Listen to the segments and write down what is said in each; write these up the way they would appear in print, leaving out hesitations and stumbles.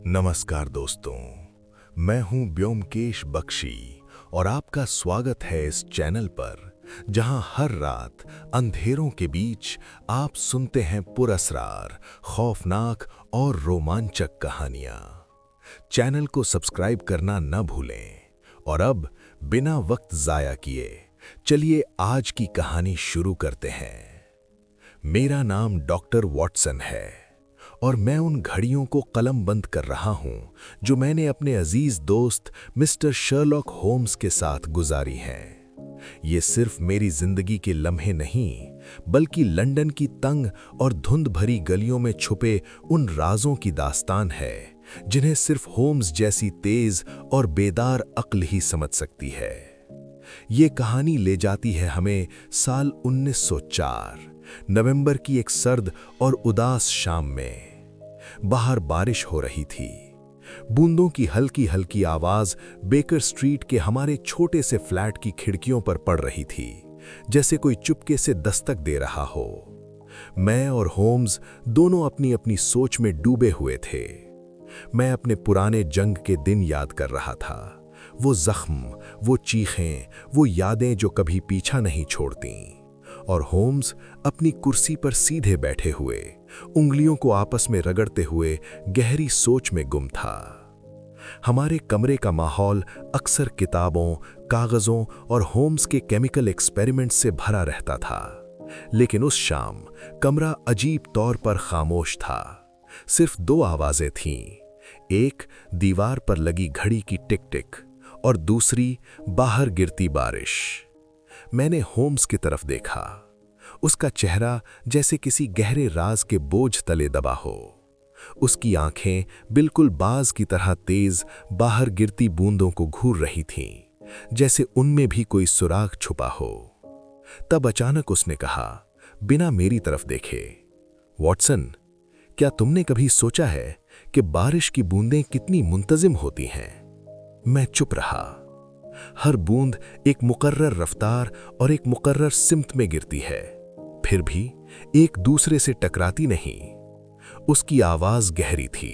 नमस्कार दोस्तों, मैं हूं ब्योमकेश बख्शी और आपका स्वागत है इस चैनल पर जहां हर रात अंधेरों के बीच आप सुनते हैं पुरअसरार, खौफनाक और रोमांचक कहानियां। चैनल को सब्सक्राइब करना न भूलें और अब बिना वक्त ज़ाया किए चलिए आज की कहानी शुरू करते हैं। मेरा नाम डॉक्टर वॉटसन है और मैं उन घड़ियों को कलमबंद कर रहा हूं जो मैंने अपने अजीज दोस्त मिस्टर शर्लॉक होम्स के साथ गुजारी हैं। ये सिर्फ मेरी जिंदगी के लम्हे नहीं, बल्कि लंदन की तंग और धुंध भरी गलियों में छुपे उन राजों की दास्तान है जिन्हें सिर्फ होम्स जैसी तेज और बेदार अक्ल ही समझ सकती है। ये कहानी ले जाती है हमें साल 1904 नवंबर की एक सर्द और उदास शाम में। बाहर बारिश हो रही थी। बूंदों की हल्की हल्की आवाज बेकर स्ट्रीट के हमारे छोटे से फ्लैट की खिड़कियों पर पड़ रही थी, जैसे कोई चुपके से दस्तक दे रहा हो। मैं और होम्स दोनों अपनी अपनी सोच में डूबे हुए थे। मैं अपने पुराने जंग के दिन याद कर रहा था, वो जख्म, वो चीखें, वो यादें जो कभी पीछा नहीं छोड़ती। और होम्स अपनी कुर्सी पर सीधे बैठे हुए, उंगलियों को आपस में रगड़ते हुए गहरी सोच में गुम था। हमारे कमरे का माहौल अक्सर किताबों, कागजों और होम्स के केमिकल एक्सपेरिमेंट से भरा रहता था, लेकिन उस शाम कमरा अजीब तौर पर खामोश था। सिर्फ दो आवाजें थीं, एक दीवार पर लगी घड़ी की टिक टिक और दूसरी बाहर गिरती बारिश। मैंने होम्स की तरफ देखा। उसका चेहरा जैसे किसी गहरे राज के बोझ तले दबा हो। उसकी आंखें बिल्कुल बाज की तरह तेज बाहर गिरती बूंदों को घूर रही थीं, जैसे उनमें भी कोई सुराग छुपा हो। तब अचानक उसने कहा, बिना मेरी तरफ देखे, वॉटसन, क्या तुमने कभी सोचा है कि बारिश की बूंदें कितनी मुंतजिम होती हैं? मैं चुप रहा। हर बूंद एक मुकर्रर रफ्तार और एक मुकर्रर सिमत में गिरती है, फिर भी एक दूसरे से टकराती नहीं। उसकी आवाज गहरी थी।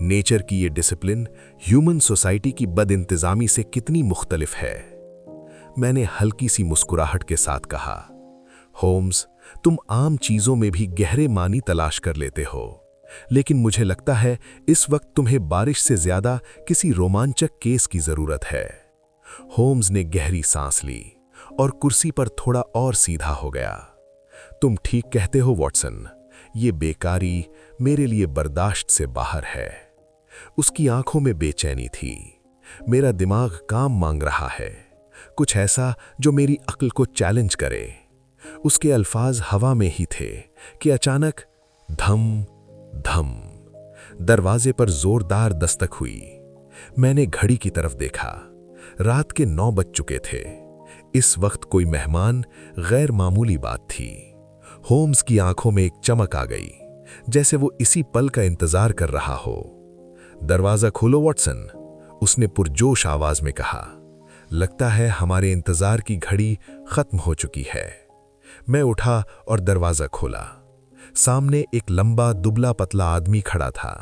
नेचर की ये डिसिप्लिन ह्यूमन सोसाइटी की बदइंतजामी से कितनी मुख्तलिफ है। मैंने हल्की सी मुस्कुराहट के साथ कहा, होम्स, तुम आम चीजों में भी गहरे मानी तलाश कर लेते हो, लेकिन मुझे लगता है इस वक्त तुम्हें बारिश से ज्यादा किसी रोमांचक केस की जरूरत है। होम्स ने गहरी सांस ली और कुर्सी पर थोड़ा और सीधा हो गया। तुम ठीक कहते हो वॉटसन, ये बेकारी मेरे लिए बर्दाश्त से बाहर है। उसकी आंखों में बेचैनी थी। मेरा दिमाग काम मांग रहा है, कुछ ऐसा जो मेरी अक्ल को चैलेंज करे। उसके अल्फाज हवा में ही थे कि अचानक धम धम दरवाजे पर जोरदार दस्तक हुई। मैंने घड़ी की तरफ देखा। रात के 9 बज चुके थे। इस वक्त कोई मेहमान गैर मामूली बात थी। होम्स की आंखों में एक चमक आ गई, जैसे वो इसी पल का इंतजार कर रहा हो। दरवाजा खोलो वॉटसन, उसने पुरजोश आवाज में कहा। लगता है हमारे इंतजार की घड़ी खत्म हो चुकी है। मैं उठा और दरवाजा खोला। सामने एक लंबा दुबला पतला आदमी खड़ा था।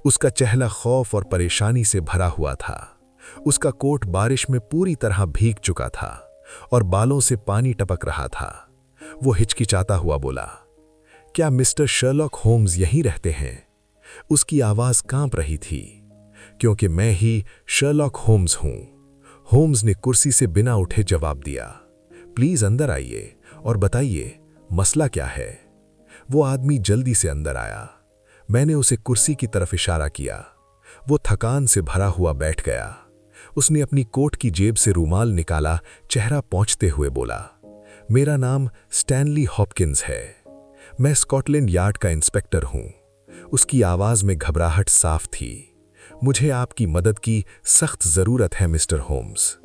उसका चेहरा खौफ और परेशानी से भरा हुआ था। उसका कोट बारिश में पूरी तरह भीग चुका था और बालों से पानी टपक रहा था। वो हिचकिचाता हुआ बोला, क्या मिस्टर शर्लॉक होम्स यहीं रहते हैं? उसकी आवाज कांप रही थी, क्योंकि मैं ही शर्लॉक होम्स हूं। होम्स ने कुर्सी से बिना उठे जवाब दिया, प्लीज अंदर आइए और बताइए मसला क्या है। वो आदमी जल्दी से अंदर आया। मैंने उसे कुर्सी की तरफ इशारा किया। वो थकान से भरा हुआ बैठ गया। उसने अपनी कोट की जेब से रूमाल निकाला, चेहरा पोंछते हुए बोला, मेरा नाम स्टैनली हॉपकिंस है। मैं स्कॉटलैंड यार्ड का इंस्पेक्टर हूं। उसकी आवाज में घबराहट साफ थी। मुझे आपकी मदद की सख्त जरूरत है मिस्टर होम्स।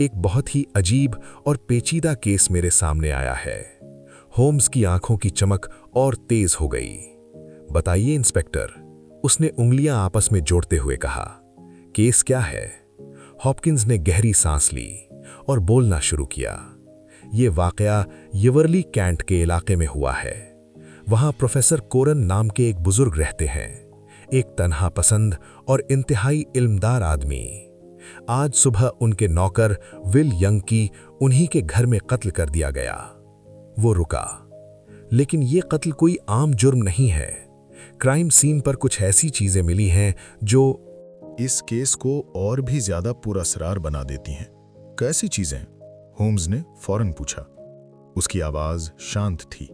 एक बहुत ही अजीब और पेचीदा केस मेरे सामने आया है। होम्स की आंखों की चमक और तेज हो गई। बताइए इंस्पेक्टर, उसने उंगलियां आपस में जोड़ते हुए कहा। केस क्या है? हॉपकिंस ने गहरी सांस ली और बोलना शुरू किया। ये वाकया यवर्ली कैंट के इलाके में हुआ है। वहां प्रोफेसर कोरन नाम के एक बुजुर्ग रहते हैं। एक तन्हा पसंद और इंतहाई इल्मदार आदमी। आज सुबह उनके नौकर विल यंग की उन्हीं के घर में कत्ल कर दिया गया। वो रुका, लेकिन ये कत्ल कोई आम जुर्म नहीं है। क्राइम सीन पर कुछ ऐसी चीजें मिली हैं जो इस केस को और भी ज्यादा पुरअसरार बना देती हैं। कैसी चीजें? होम्स ने फौरन पूछा। उसकी आवाज शांत थी,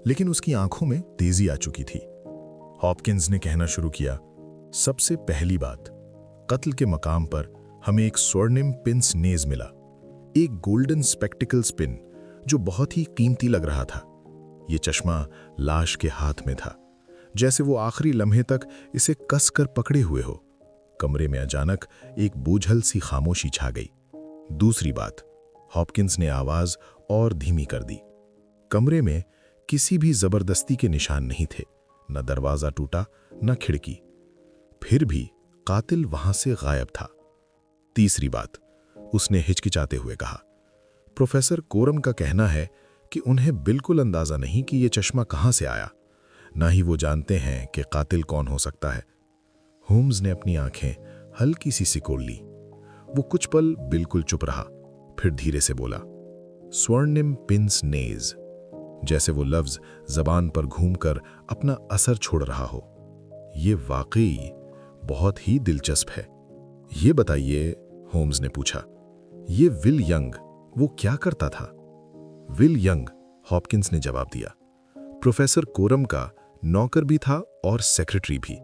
लेकिन उसकी आंखों में तेजी आ चुकी थी। हॉपकिंस ने कहना शुरू किया, सबसे पहली बात, कत्ल के मकाम पर हमें एक स्वर्णिम पिंस नेज मिला, एक गोल्डन स्पेक्टिकल्स पिन जो बहुत ही कीमती लग रहा था। ये चश्मा लाश के हाथ में था, जैसे वो आखिरी लम्हे तक इसे कसकर पकड़े हुए हो। कमरे में अचानक एक बोझल सी खामोशी छा गई। दूसरी बात, हॉपकिंस ने आवाज और धीमी कर दी। कमरे में किसी भी जबरदस्ती के निशान नहीं थे, न दरवाजा टूटा न खिड़की। फिर भी कातिल वहां से गायब था। तीसरी बात, उसने हिचकिचाते हुए कहा, प्रोफेसर कोरम का कहना है कि उन्हें बिल्कुल अंदाजा नहीं कि यह चश्मा कहां से आया, ना ही वो जानते हैं कि कातिल कौन हो सकता है। होम्स ने अपनी आंखें हल्की सी सिकोड़ ली। वो कुछ पल बिल्कुल चुप रहा, फिर धीरे से बोला, स्वर्णिम पिंस नेज, जैसे वो लफ्ज जबान पर घूमकर अपना असर छोड़ रहा हो। ये वाकई बहुत ही दिलचस्प है। ये बताइए, होम्स ने पूछा, ये विल यंग वो क्या करता था? विल यंग, हॉपकिंस ने जवाब दिया, प्रोफेसर कोरम का नौकर भी था और सेक्रेटरी भी।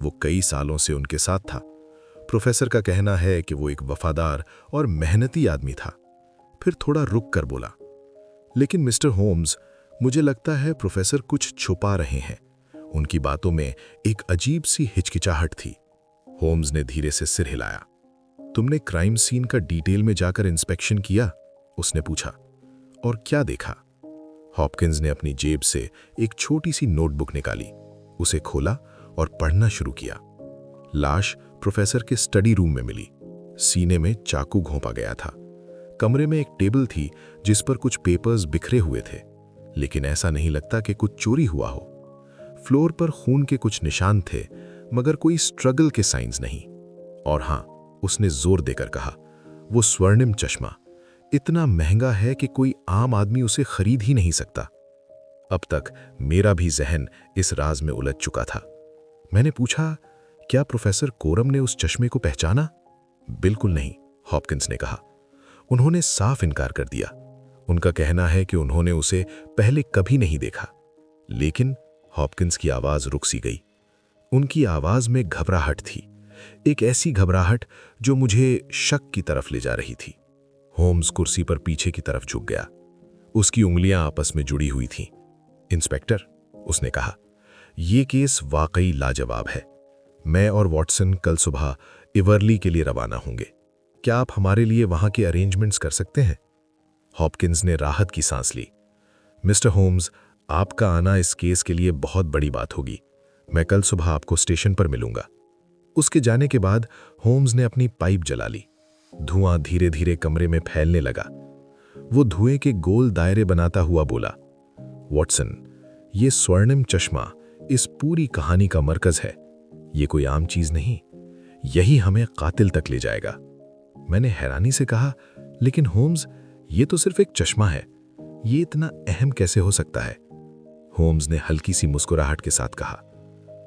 वो कई सालों से उनके साथ था। प्रोफेसर का कहना है कि वो एक वफादार और मेहनती आदमी था। फिर थोड़ा रुक कर बोला, लेकिन मिस्टर होम्स, मुझे लगता है प्रोफेसर कुछ छुपा रहे हैं। उनकी बातों में एक अजीब सी हिचकिचाहट थी। होम्स ने धीरे से सिर हिलाया। तुमने क्राइम सीन का डिटेल में जाकर इंस्पेक्शन किया? उसने पूछा। और क्या देखा? हॉपकिंस ने अपनी जेब से एक छोटी सी नोटबुक निकाली, उसे खोला और पढ़ना शुरू किया। लाश प्रोफेसर के स्टडी रूम में मिली। सीने में चाकू घोंपा गया था। कमरे में एक टेबल थी जिस पर कुछ पेपर्स बिखरे हुए थे, लेकिन ऐसा नहीं लगता कि कुछ चोरी हुआ हो। फ्लोर पर खून के कुछ निशान थे, मगर कोई स्ट्रगल के साइंस नहीं। और हां, उसने जोर देकर कहा, वो स्वर्णिम चश्मा इतना महंगा है कि कोई आम आदमी उसे खरीद ही नहीं सकता। अब तक मेरा भी जहन इस राज में उलझ चुका था। मैंने पूछा, क्या प्रोफेसर कोरम ने उस चश्मे को पहचाना? बिल्कुल नहीं, हॉपकिंस ने कहा। उन्होंने साफ इनकार कर दिया। उनका कहना है कि उन्होंने उसे पहले कभी नहीं देखा। लेकिन हॉपकिंस की आवाज रुक सी गई। उनकी आवाज में घबराहट थी, एक ऐसी घबराहट जो मुझे शक की तरफ ले जा रही थी। होम्स कुर्सी पर पीछे की तरफ झुक गया। उसकी उंगलियां आपस में जुड़ी हुई थीं। इंस्पेक्टर, उसने कहा, यह केस वाकई लाजवाब है। मैं और वॉटसन कल सुबह इवर्ली के लिए रवाना होंगे। क्या आप हमारे लिए वहां के अरेंजमेंट्स कर सकते हैं? हॉपकिंस ने राहत की सांस ली। मिस्टर होम्स, आपका आना इस केस के लिए बहुत बड़ी बात होगी। मैं कल सुबह आपको स्टेशन पर मिलूंगा। उसके जाने के बाद होम्स ने अपनी पाइप जला ली। धुआं धीरे धीरे कमरे में फैलने लगा। वो धुएं के गोल दायरे बनाता हुआ बोला, वॉटसन, ये स्वर्णिम चश्मा इस पूरी कहानी का मरकज है। ये कोई आम चीज नहीं, यही हमें कातिल तक ले जाएगा। मैंने हैरानी से कहा, लेकिन होम्स, ये तो सिर्फ एक चश्मा है, ये इतना अहम कैसे हो सकता है? होम्स ने हल्की सी मुस्कुराहट के साथ कहा,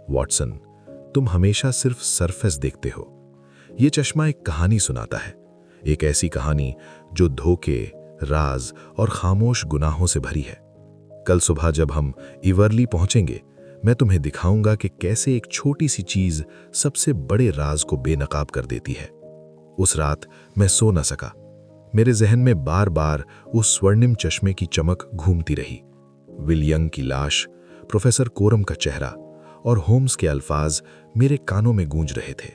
वॉटसन, तुम हमेशा सिर्फ सरफेस देखते हो। ये चश्मा एक कहानी सुनाता है, एक ऐसी कहानी जो धोखे, राज और खामोश गुनाहों से भरी है। कल सुबह जब हम इवर्ली पहुंचेंगे, मैं तुम्हें दिखाऊंगा कि कैसे एक छोटी सी चीज सबसे बड़े राज को बेनकाब कर देती है। उस रात मैं सो न सका। मेरे जहन में बार बार उस स्वर्णिम चश्मे की चमक घूमती रही। विल यंग की लाश, प्रोफेसर कोरम का चेहरा और होम्स के अल्फाज मेरे कानों में गूंज रहे थे।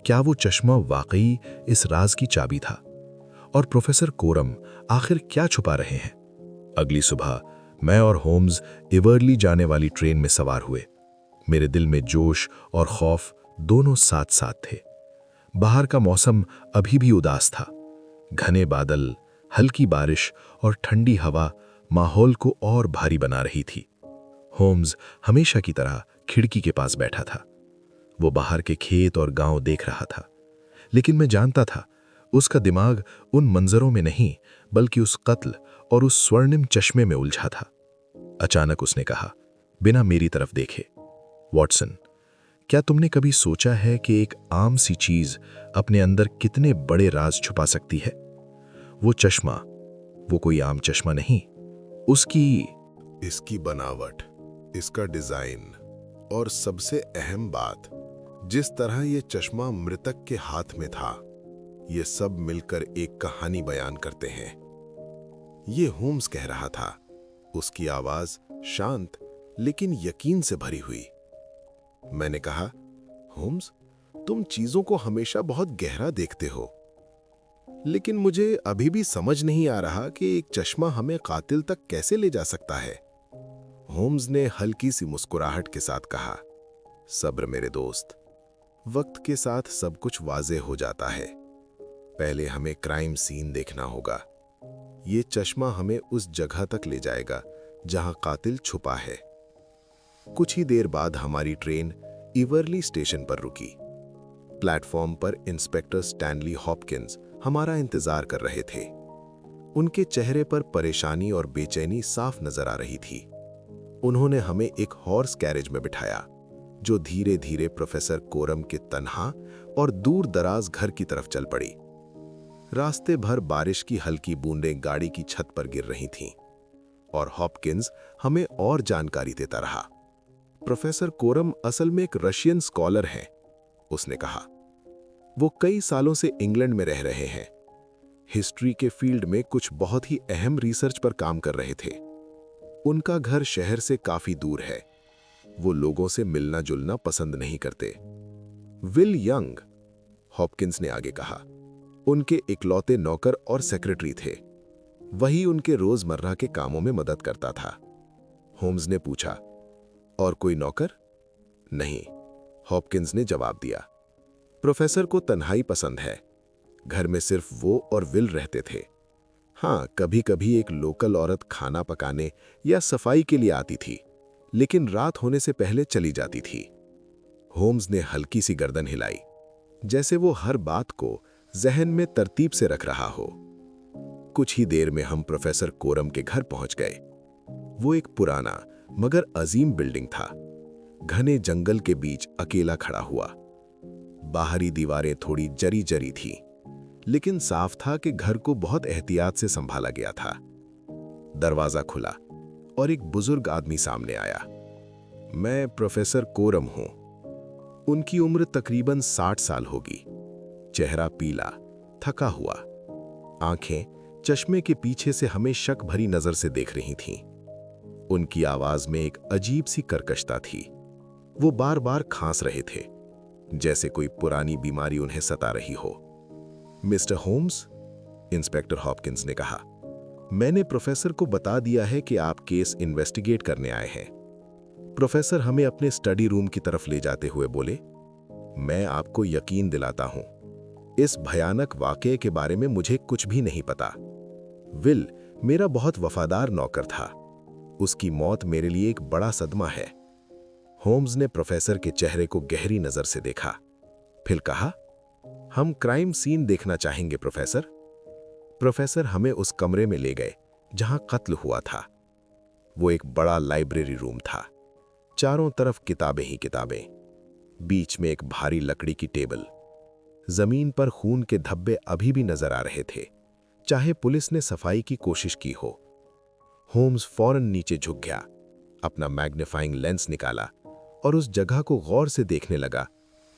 क्या वो चश्मा वाकई इस राज की चाबी था? और प्रोफेसर कोरम आखिर क्या छुपा रहे हैं? अगली सुबह मैं और होम्स इवर्ली जाने वाली ट्रेन में सवार हुए। मेरे दिल में जोश और खौफ दोनों साथ साथ थे। बाहर का मौसम अभी भी उदास था। घने बादल, हल्की बारिश और ठंडी हवा माहौल को और भारी बना रही थी। होम्स हमेशा की तरह खिड़की के पास बैठा था। वो बाहर के खेत और गांव देख रहा था, लेकिन मैं जानता था उसका दिमाग उन मंजरों में नहीं बल्कि उस कत्ल और उस स्वर्णिम चश्मे में उलझा था। अचानक उसने कहा, बिना मेरी तरफ देखे, वॉटसन, क्या तुमने कभी सोचा है कि एक आम सी चीज अपने अंदर कितने बड़े राज छुपा सकती है? वो चश्मा, वो कोई आम चश्मा नहीं, इसकी बनावट, इसका डिजाइन और सबसे अहम बात, जिस तरह ये चश्मा मृतक के हाथ में था, ये सब मिलकर एक कहानी बयान करते हैं। ये होम्स कह रहा था, उसकी आवाज शांत लेकिन यकीन से भरी हुई। मैंने कहा, होम्स, तुम चीजों को हमेशा बहुत गहरा देखते हो, लेकिन मुझे अभी भी समझ नहीं आ रहा कि एक चश्मा हमें कातिल तक कैसे ले जा सकता है। होम्स ने हल्की सी मुस्कुराहट के साथ कहा, सब्र मेरे दोस्त, वक्त के साथ सब कुछ वाज़ेह हो जाता है। पहले हमें क्राइम सीन देखना होगा। ये चश्मा हमें उस जगह तक ले जाएगा जहां कातिल छुपा है। कुछ ही देर बाद हमारी ट्रेन इवरली स्टेशन पर रुकी। प्लेटफॉर्म पर इंस्पेक्टर स्टैनली हॉपकिंस हमारा इंतजार कर रहे थे। उनके चेहरे पर परेशानी और बेचैनी साफ नजर आ रही थी। उन्होंने हमें एक हॉर्स कैरेज में बिठाया, जो धीरे धीरे प्रोफेसर कोरम के तन्हा और दूर दराज घर की तरफ चल पड़ी। रास्ते भर बारिश की हल्की बूंदें गाड़ी की छत पर गिर रही थीं, और हॉपकिंस हमें और जानकारी देता रहा। प्रोफेसर कोरम असल में एक रशियन स्कॉलर हैं, उसने कहा। वो कई सालों से इंग्लैंड में रह रहे हैं। हिस्ट्री के फील्ड में कुछ बहुत ही अहम रिसर्च पर काम कर रहे थे। उनका घर शहर से काफी दूर है। वो लोगों से मिलना जुलना पसंद नहीं करते। विल यंग, हॉपकिंस ने आगे कहा, उनके इकलौते नौकर और सेक्रेटरी थे। वही उनके रोजमर्रा के कामों में मदद करता था। होम्स ने पूछा, और कोई नौकर? नहीं, हॉपकिंस ने जवाब दिया। प्रोफेसर को तन्हाई पसंद है। घर में सिर्फ वो और विल रहते थे। हाँ, कभी कभी एक लोकल औरत खाना पकाने या सफाई के लिए आती थी, लेकिन रात होने से पहले चली जाती थी। होम्स ने हल्की सी गर्दन हिलाई, जैसे वो हर बात को जहन में तरतीब से रख रहा हो। कुछ ही देर में हम प्रोफेसर कोरम के घर पहुंच गए। वो एक पुराना मगर अजीम बिल्डिंग था, घने जंगल के बीच अकेला खड़ा हुआ। बाहरी दीवारें थोड़ी जरी जरी थीं, लेकिन साफ था कि घर को बहुत एहतियात से संभाला गया था। दरवाजा खुला और एक बुजुर्ग आदमी सामने आया। मैं प्रोफेसर कोरम हूं। उनकी उम्र तकरीबन 60 साल होगी। चेहरा पीला, थका हुआ, आंखें चश्मे के पीछे से हमें शक भरी नजर से देख रही थीं। उनकी आवाज में एक अजीब सी कर्कशता थी। वो बार बार खांस रहे थे, जैसे कोई पुरानी बीमारी उन्हें सता रही हो। मिस्टर होम्स, इंस्पेक्टर हॉपकिंस ने कहा, मैंने प्रोफेसर को बता दिया है कि आप केस इन्वेस्टिगेट करने आए हैं। प्रोफेसर हमें अपने स्टडी रूम की तरफ ले जाते हुए बोले, मैं आपको यकीन दिलाता हूं, इस भयानक वाकये के बारे में मुझे कुछ भी नहीं पता। विल मेरा बहुत वफादार नौकर था। उसकी मौत मेरे लिए एक बड़ा सदमा है। होम्स ने प्रोफेसर के चेहरे को गहरी नजर से देखा, फिर कहा, हम क्राइम सीन देखना चाहेंगे प्रोफेसर। प्रोफेसर हमें उस कमरे में ले गए जहां कत्ल हुआ था। वो एक बड़ा लाइब्रेरी रूम था, चारों तरफ किताबें ही किताबें, बीच में एक भारी लकड़ी की टेबल। जमीन पर खून के धब्बे अभी भी नजर आ रहे थे, चाहे पुलिस ने सफाई की कोशिश की हो। होम्स फौरन नीचे झुक गया, अपना मैग्नीफाइंग लेंस निकाला और उस जगह को गौर से देखने लगा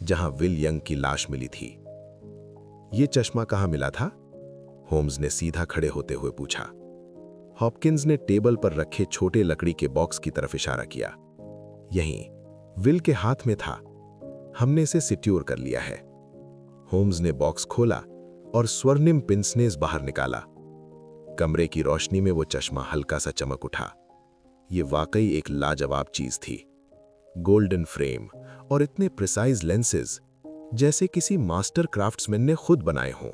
जहां विल यंग की लाश मिली थी। ये चश्मा कहां मिला था? होम्स ने सीधा खड़े होते हुए पूछा। हॉपकिंस ने टेबल पर रखे छोटे लकड़ी के बॉक्स की तरफ इशारा किया। यहीं विल के हाथ में था। हमने इसे सिक्योर कर लिया है। होम्स ने बॉक्स खोला और स्वर्णिम पिंसनेस बाहर निकाला। कमरे की रोशनी में वो चश्मा हल्का सा चमक उठा। ये वाकई एक लाजवाब चीज थी। गोल्डन फ्रेम और इतने प्रिसाइज लेंसेज, जैसे किसी मास्टर क्राफ्ट्समैन ने खुद बनाए हों।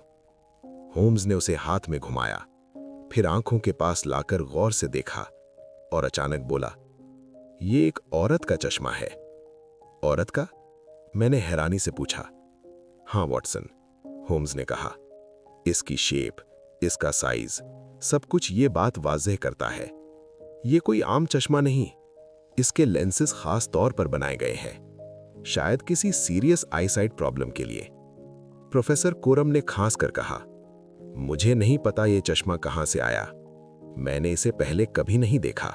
होम्स ने उसे हाथ में घुमाया, फिर आंखों के पास लाकर गौर से देखा और अचानक बोला, ये एक औरत का चश्मा है। औरत का? मैंने हैरानी से पूछा। हाँ वॉटसन, होम्स ने कहा। इसकी शेप, इसका साइज, सब कुछ ये बात वाज़ेह करता है। ये कोई आम चश्मा नहीं, इसके लेंसेज खास तौर पर बनाए गए हैं, शायद किसी सीरियस आईसाइट प्रॉब्लम के लिए। प्रोफेसर कोरम ने खांस कर कहा, मुझे नहीं पता ये चश्मा कहां से आया, मैंने इसे पहले कभी नहीं देखा।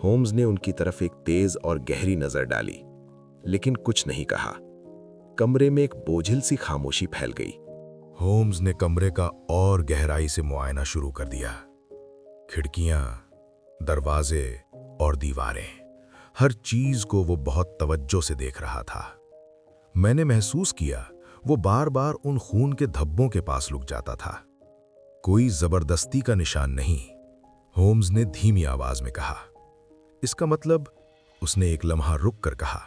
होम्स ने उनकी तरफ एक तेज और गहरी नजर डाली, लेकिन कुछ नहीं कहा। कमरे में एक बोझिल सी खामोशी फैल गई। होम्स ने कमरे का और गहराई से मुआयना शुरू कर दिया। खिड़कियां, दरवाजे और दीवारें, हर चीज को वो बहुत तवज्जो से देख रहा था। मैंने महसूस किया वो बार बार उन खून के धब्बों के पास रुक जाता था। कोई जबरदस्ती का निशान नहीं, होम्स ने धीमी आवाज में कहा। इसका मतलब, उसने एक लम्हा रुक कर कहा,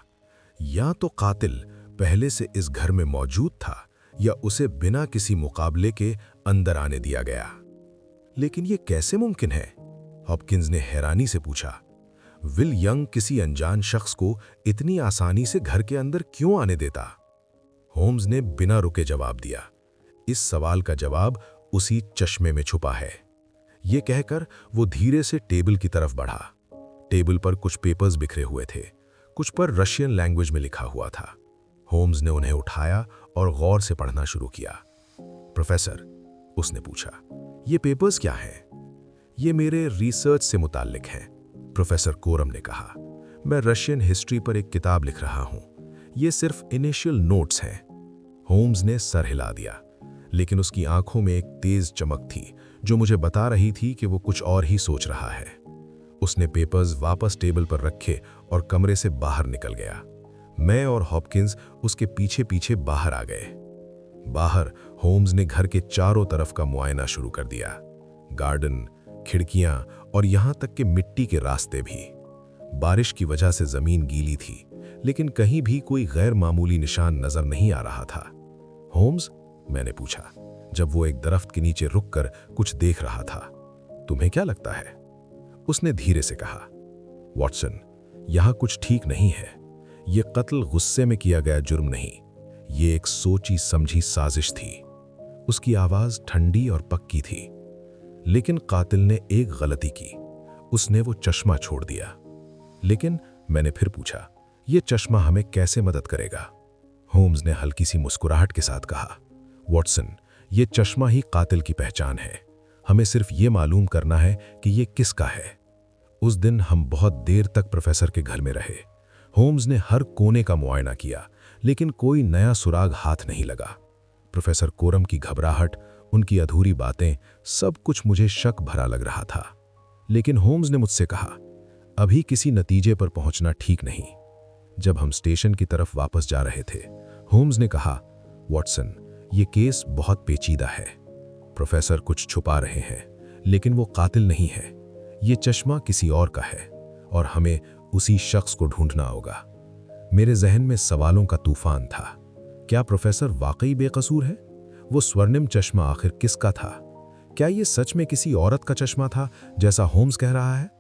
या तो कातिल पहले से इस घर में मौजूद था या उसे बिना किसी मुकाबले के अंदर आने दिया गया। लेकिन यह कैसे मुमकिन है? हॉपकिंस ने हैरानी से पूछा। विल यंग किसी अनजान शख्स को इतनी आसानी से घर के अंदर क्यों आने देता? होम्स ने बिना रुके जवाब दिया, इस सवाल का जवाब उसी चश्मे में छुपा है। यह कहकर वो धीरे से टेबल की तरफ बढ़ा। टेबल पर कुछ पेपर्स बिखरे हुए थे, कुछ पर रशियन लैंग्वेज में लिखा हुआ था। होम्स ने उन्हें उठाया और गौर से पढ़ना शुरू किया। प्रोफेसर, उसने पूछा, ये पेपर्स क्या हैं? ये मेरे रिसर्च से मुताल्लिक हैं, प्रोफेसर कोरम ने कहा। मैं रशियन हिस्ट्री पर एक किताब लिख रहा हूं। ये सिर्फ इनिशियल नोट्स हैं। होम्स ने सर हिला दिया, लेकिन उसकी आंखों में एक तेज चमक थी जो मुझे बता रही थी कि वो कुछ और ही सोच रहा है। उसने पेपर्स वापस टेबल पर रखे और कमरे से बाहर निकल गया। मैं और हॉपकिंस उसके पीछे पीछे बाहर आ गए। बाहर होम्स ने घर के चारों तरफ का मुआयना शुरू कर दिया। गार्डन, खिड़कियां और यहां तक कि मिट्टी के रास्ते भी। बारिश की वजह से जमीन गीली थी, लेकिन कहीं भी कोई गैर मामूली निशान नजर नहीं आ रहा था। होम्स, मैंने पूछा, जब वो एक दरख्त के नीचे रुककर कुछ देख रहा था, तुम्हें क्या लगता है? उसने धीरे से कहा, वॉटसन, यहां कुछ ठीक नहीं है। ये कत्ल गुस्से में किया गया जुर्म नहीं, ये एक सोची समझी साजिश थी। उसकी आवाज ठंडी और पक्की थी। लेकिन कातिल ने एक गलती की, उसने वो चश्मा छोड़ दिया। लेकिन मैंने फिर पूछा, ये चश्मा हमें कैसे मदद करेगा? होम्स ने हल्की सी मुस्कुराहट के साथ कहा, वॉटसन, ये चश्मा ही कातिल की पहचान है। हमें सिर्फ ये मालूम करना है कि ये किसका है। उस दिन हम बहुत देर तक प्रोफेसर के घर में रहे। होम्स ने हर कोने का मुआयना किया, लेकिन कोई नया सुराग हाथ नहीं लगा। प्रोफेसर कोरम की घबराहट, उनकी अधूरी बातें, सब कुछ मुझे शक भरा लग रहा था। लेकिन होम्स ने मुझसे कहा, अभी किसी नतीजे पर पहुंचना ठीक नहीं। जब हम स्टेशन की तरफ वापस जा रहे थे, होम्स ने कहा, वॉटसन, ये केस बहुत पेचीदा है। प्रोफेसर कुछ छुपा रहे हैं, लेकिन वो कातिल नहीं है। ये चश्मा किसी और का है और हमें उसी शख्स को ढूंढना होगा। मेरे जहन में सवालों का तूफान था। क्या प्रोफेसर वाकई बेकसूर है? वो स्वर्णिम चश्मा आखिर किसका था? क्या ये सच में किसी औरत का चश्मा था, जैसा होम्स कह रहा है?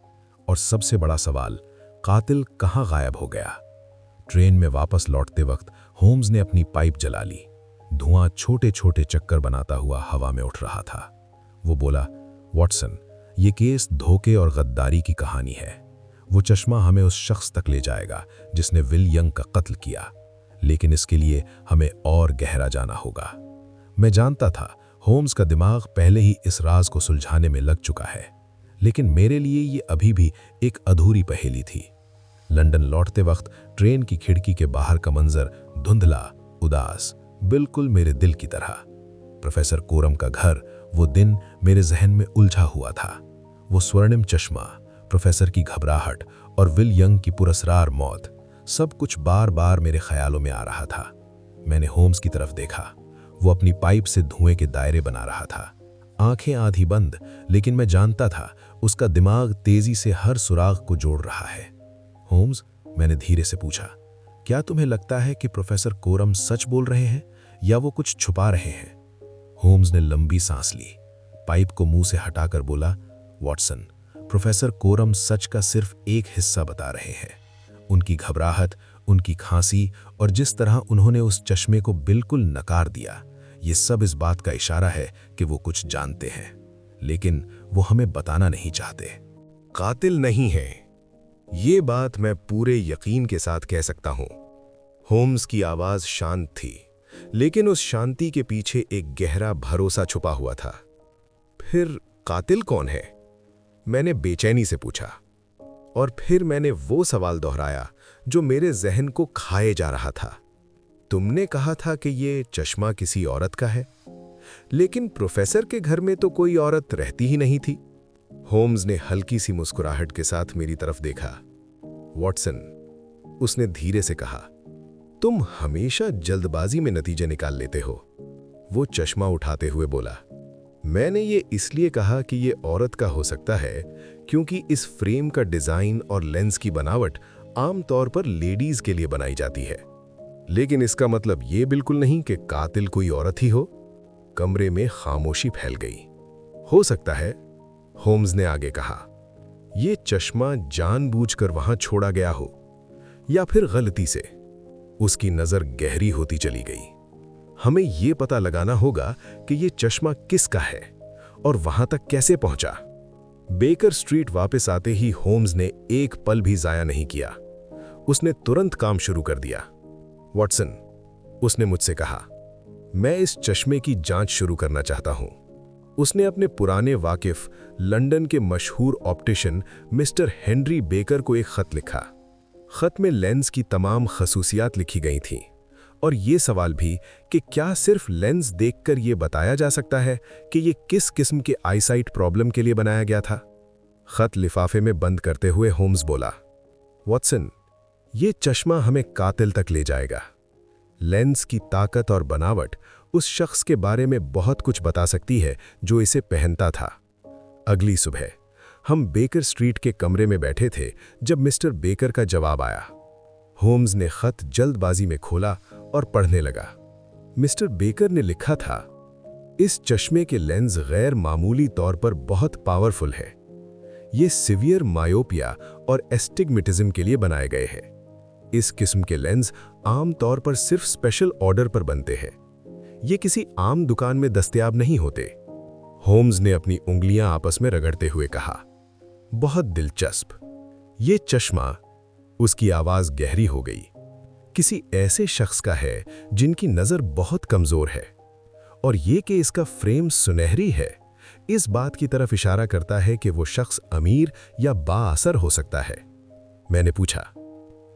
और सबसे बड़ा सवाल, कातिल कहाँ गायब हो गया? ट्रेन में वापस लौटते वक्त होम्स ने अपनी पाइप जला ली। धुआं छोटे छोटे चक्कर बनाता हुआ हवा में उठ रहा था। वो बोला, वॉटसन, ये केस धोखे और गद्दारी की कहानी है। वो चश्मा हमें उस शख्स तक ले जाएगा जिसने विल यंग का कत्ल किया, लेकिन इसके लिए हमें और गहरा जाना होगा। मैं जानता था होम्स का दिमाग पहले ही इस राज को सुलझाने में लग चुका है, लेकिन मेरे लिए ये अभी भी एक अधूरी पहेली थी। लंदन लौटते वक्त ट्रेन की खिड़की के बाहर का मंजर धुंधला, उदास, बिल्कुल मेरे दिल की तरह। प्रोफेसर कोरम का घर वो दिन मेरे जहन में उलझा हुआ था। वो स्वर्णिम चश्मा, प्रोफेसर की घबराहट और विल यंग की पुरस्कार मौत, सब कुछ बार बार मेरे ख्यालों में आ रहा था। मैंने होम्स की तरफ देखा। वो अपनी पाइप से धुएं के दायरे बना रहा था, आंखें आधी बंद, लेकिन मैं जानता था उसका दिमाग तेजी से हर सुराग को जोड़ रहा है। होम्स, मैंने धीरे से पूछा, क्या तुम्हें लगता है कि प्रोफेसर कोरम सच बोल रहे हैं या वो कुछ छुपा रहे हैं? होम्स ने लंबी सांस ली, पाइप को मुंह से हटाकर बोला, वॉटसन, प्रोफेसर कोरम सच का सिर्फ एक हिस्सा बता रहे हैं। उनकी घबराहट, उनकी खांसी और जिस तरह उन्होंने उस चश्मे को बिल्कुल नकार दिया, ये सब इस बात का इशारा है कि वो कुछ जानते हैं, लेकिन वो हमें बताना नहीं चाहते। कातिल नहीं है, ये बात मैं पूरे यकीन के साथ कह सकता हूं। होम्स की आवाज शांत थी, लेकिन उस शांति के पीछे एक गहरा भरोसा छुपा हुआ था। फिर कातिल कौन है? मैंने बेचैनी से पूछा, और फिर मैंने वो सवाल दोहराया जो मेरे जहन को खाए जा रहा था। तुमने कहा था कि ये चश्मा किसी औरत का है, लेकिन प्रोफेसर के घर में तो कोई औरत रहती ही नहीं थी। होम्स ने हल्की सी मुस्कुराहट के साथ मेरी तरफ देखा। वॉटसन, उसने धीरे से कहा, तुम हमेशा जल्दबाजी में नतीजे निकाल लेते हो। वो चश्मा उठाते हुए बोला, मैंने ये इसलिए कहा कि ये औरत का हो सकता है क्योंकि इस फ्रेम का डिजाइन और लेंस की बनावट आमतौर पर लेडीज के लिए बनाई जाती है, लेकिन इसका मतलब ये बिल्कुल नहीं कि कातिल कोई औरत ही हो। कमरे में खामोशी फैल गई। हो सकता है, होम्स ने आगे कहा, यह चश्मा जानबूझकर वहां छोड़ा गया हो या फिर गलती से। उसकी नजर गहरी होती चली गई। हमें यह पता लगाना होगा कि यह चश्मा किसका है और वहां तक कैसे पहुंचा। बेकर स्ट्रीट वापस आते ही होम्स ने एक पल भी जाया नहीं किया। उसने तुरंत काम शुरू कर दिया। वॉटसन, उसने मुझसे कहा, मैं इस चश्मे की जांच शुरू करना चाहता हूं। उसने अपने पुराने वाकिफ लंदन के मशहूर ऑप्टिशियन मिस्टर हेनरी बेकर को एक खत लिखा। खत में लेंस की तमाम खसूसियात लिखी गई थीं और ये सवाल भी कि क्या सिर्फ लेंस देखकर यह बताया जा सकता है कि यह किस किस्म के आईसाइट प्रॉब्लम के लिए बनाया गया था। खत लिफाफे में बंद करते हुए होम्स बोला, वॉटसन, ये चश्मा हमें कातिल तक ले जाएगा। लेंस की ताकत और बनावट उस शख्स के बारे में बहुत कुछ बता सकती है जो इसे पहनता था। अगली सुबह हम बेकर स्ट्रीट के कमरे में बैठे थे जब मिस्टर बेकर का जवाब आया। होम्स ने खत जल्दबाजी में खोला और पढ़ने लगा। मिस्टर बेकर ने लिखा था, इस चश्मे के लेंस गैर मामूली तौर पर बहुत पावरफुल है। ये सीवियर मायोपिया और एस्टिग्मेटिज्म के लिए बनाए गए हैं। इस किस्म के लेंस आम तौर पर सिर्फ स्पेशल ऑर्डर पर बनते हैं। ये किसी आम दुकान में दस्तयाब नहीं होते। होम्स ने अपनी उंगलियां आपस में रगड़ते हुए कहा, बहुत दिलचस्प। ये चश्मा, उसकी आवाज गहरी हो गई, किसी ऐसे शख्स का है जिनकी नजर बहुत कमजोर है, और ये कि इसका फ्रेम सुनहरी है इस बात की तरफ इशारा करता है कि वो शख्स अमीर या बाअसर हो सकता है। मैंने पूछा,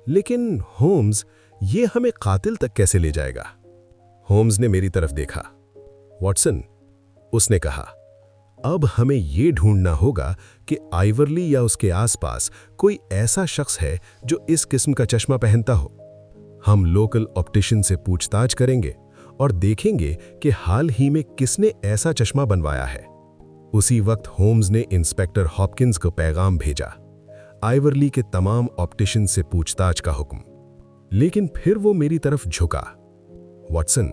लेकिन होम्स, ये हमें कातिल तक कैसे ले जाएगा? होम्स ने मेरी तरफ देखा। वॉटसन, उसने कहा, अब हमें यह ढूंढना होगा कि आइवरली या उसके आसपास कोई ऐसा शख्स है जो इस किस्म का चश्मा पहनता हो। हम लोकल ऑप्टिशियन से पूछताछ करेंगे और देखेंगे कि हाल ही में किसने ऐसा चश्मा बनवाया है। उसी वक्त होम्स ने इंस्पेक्टर हॉपकिंस को पैगाम भेजा, आइवरली के तमाम ऑप्टिशियन से पूछताछ का हुक्म। लेकिन फिर वो मेरी तरफ झुका। वॉटसन,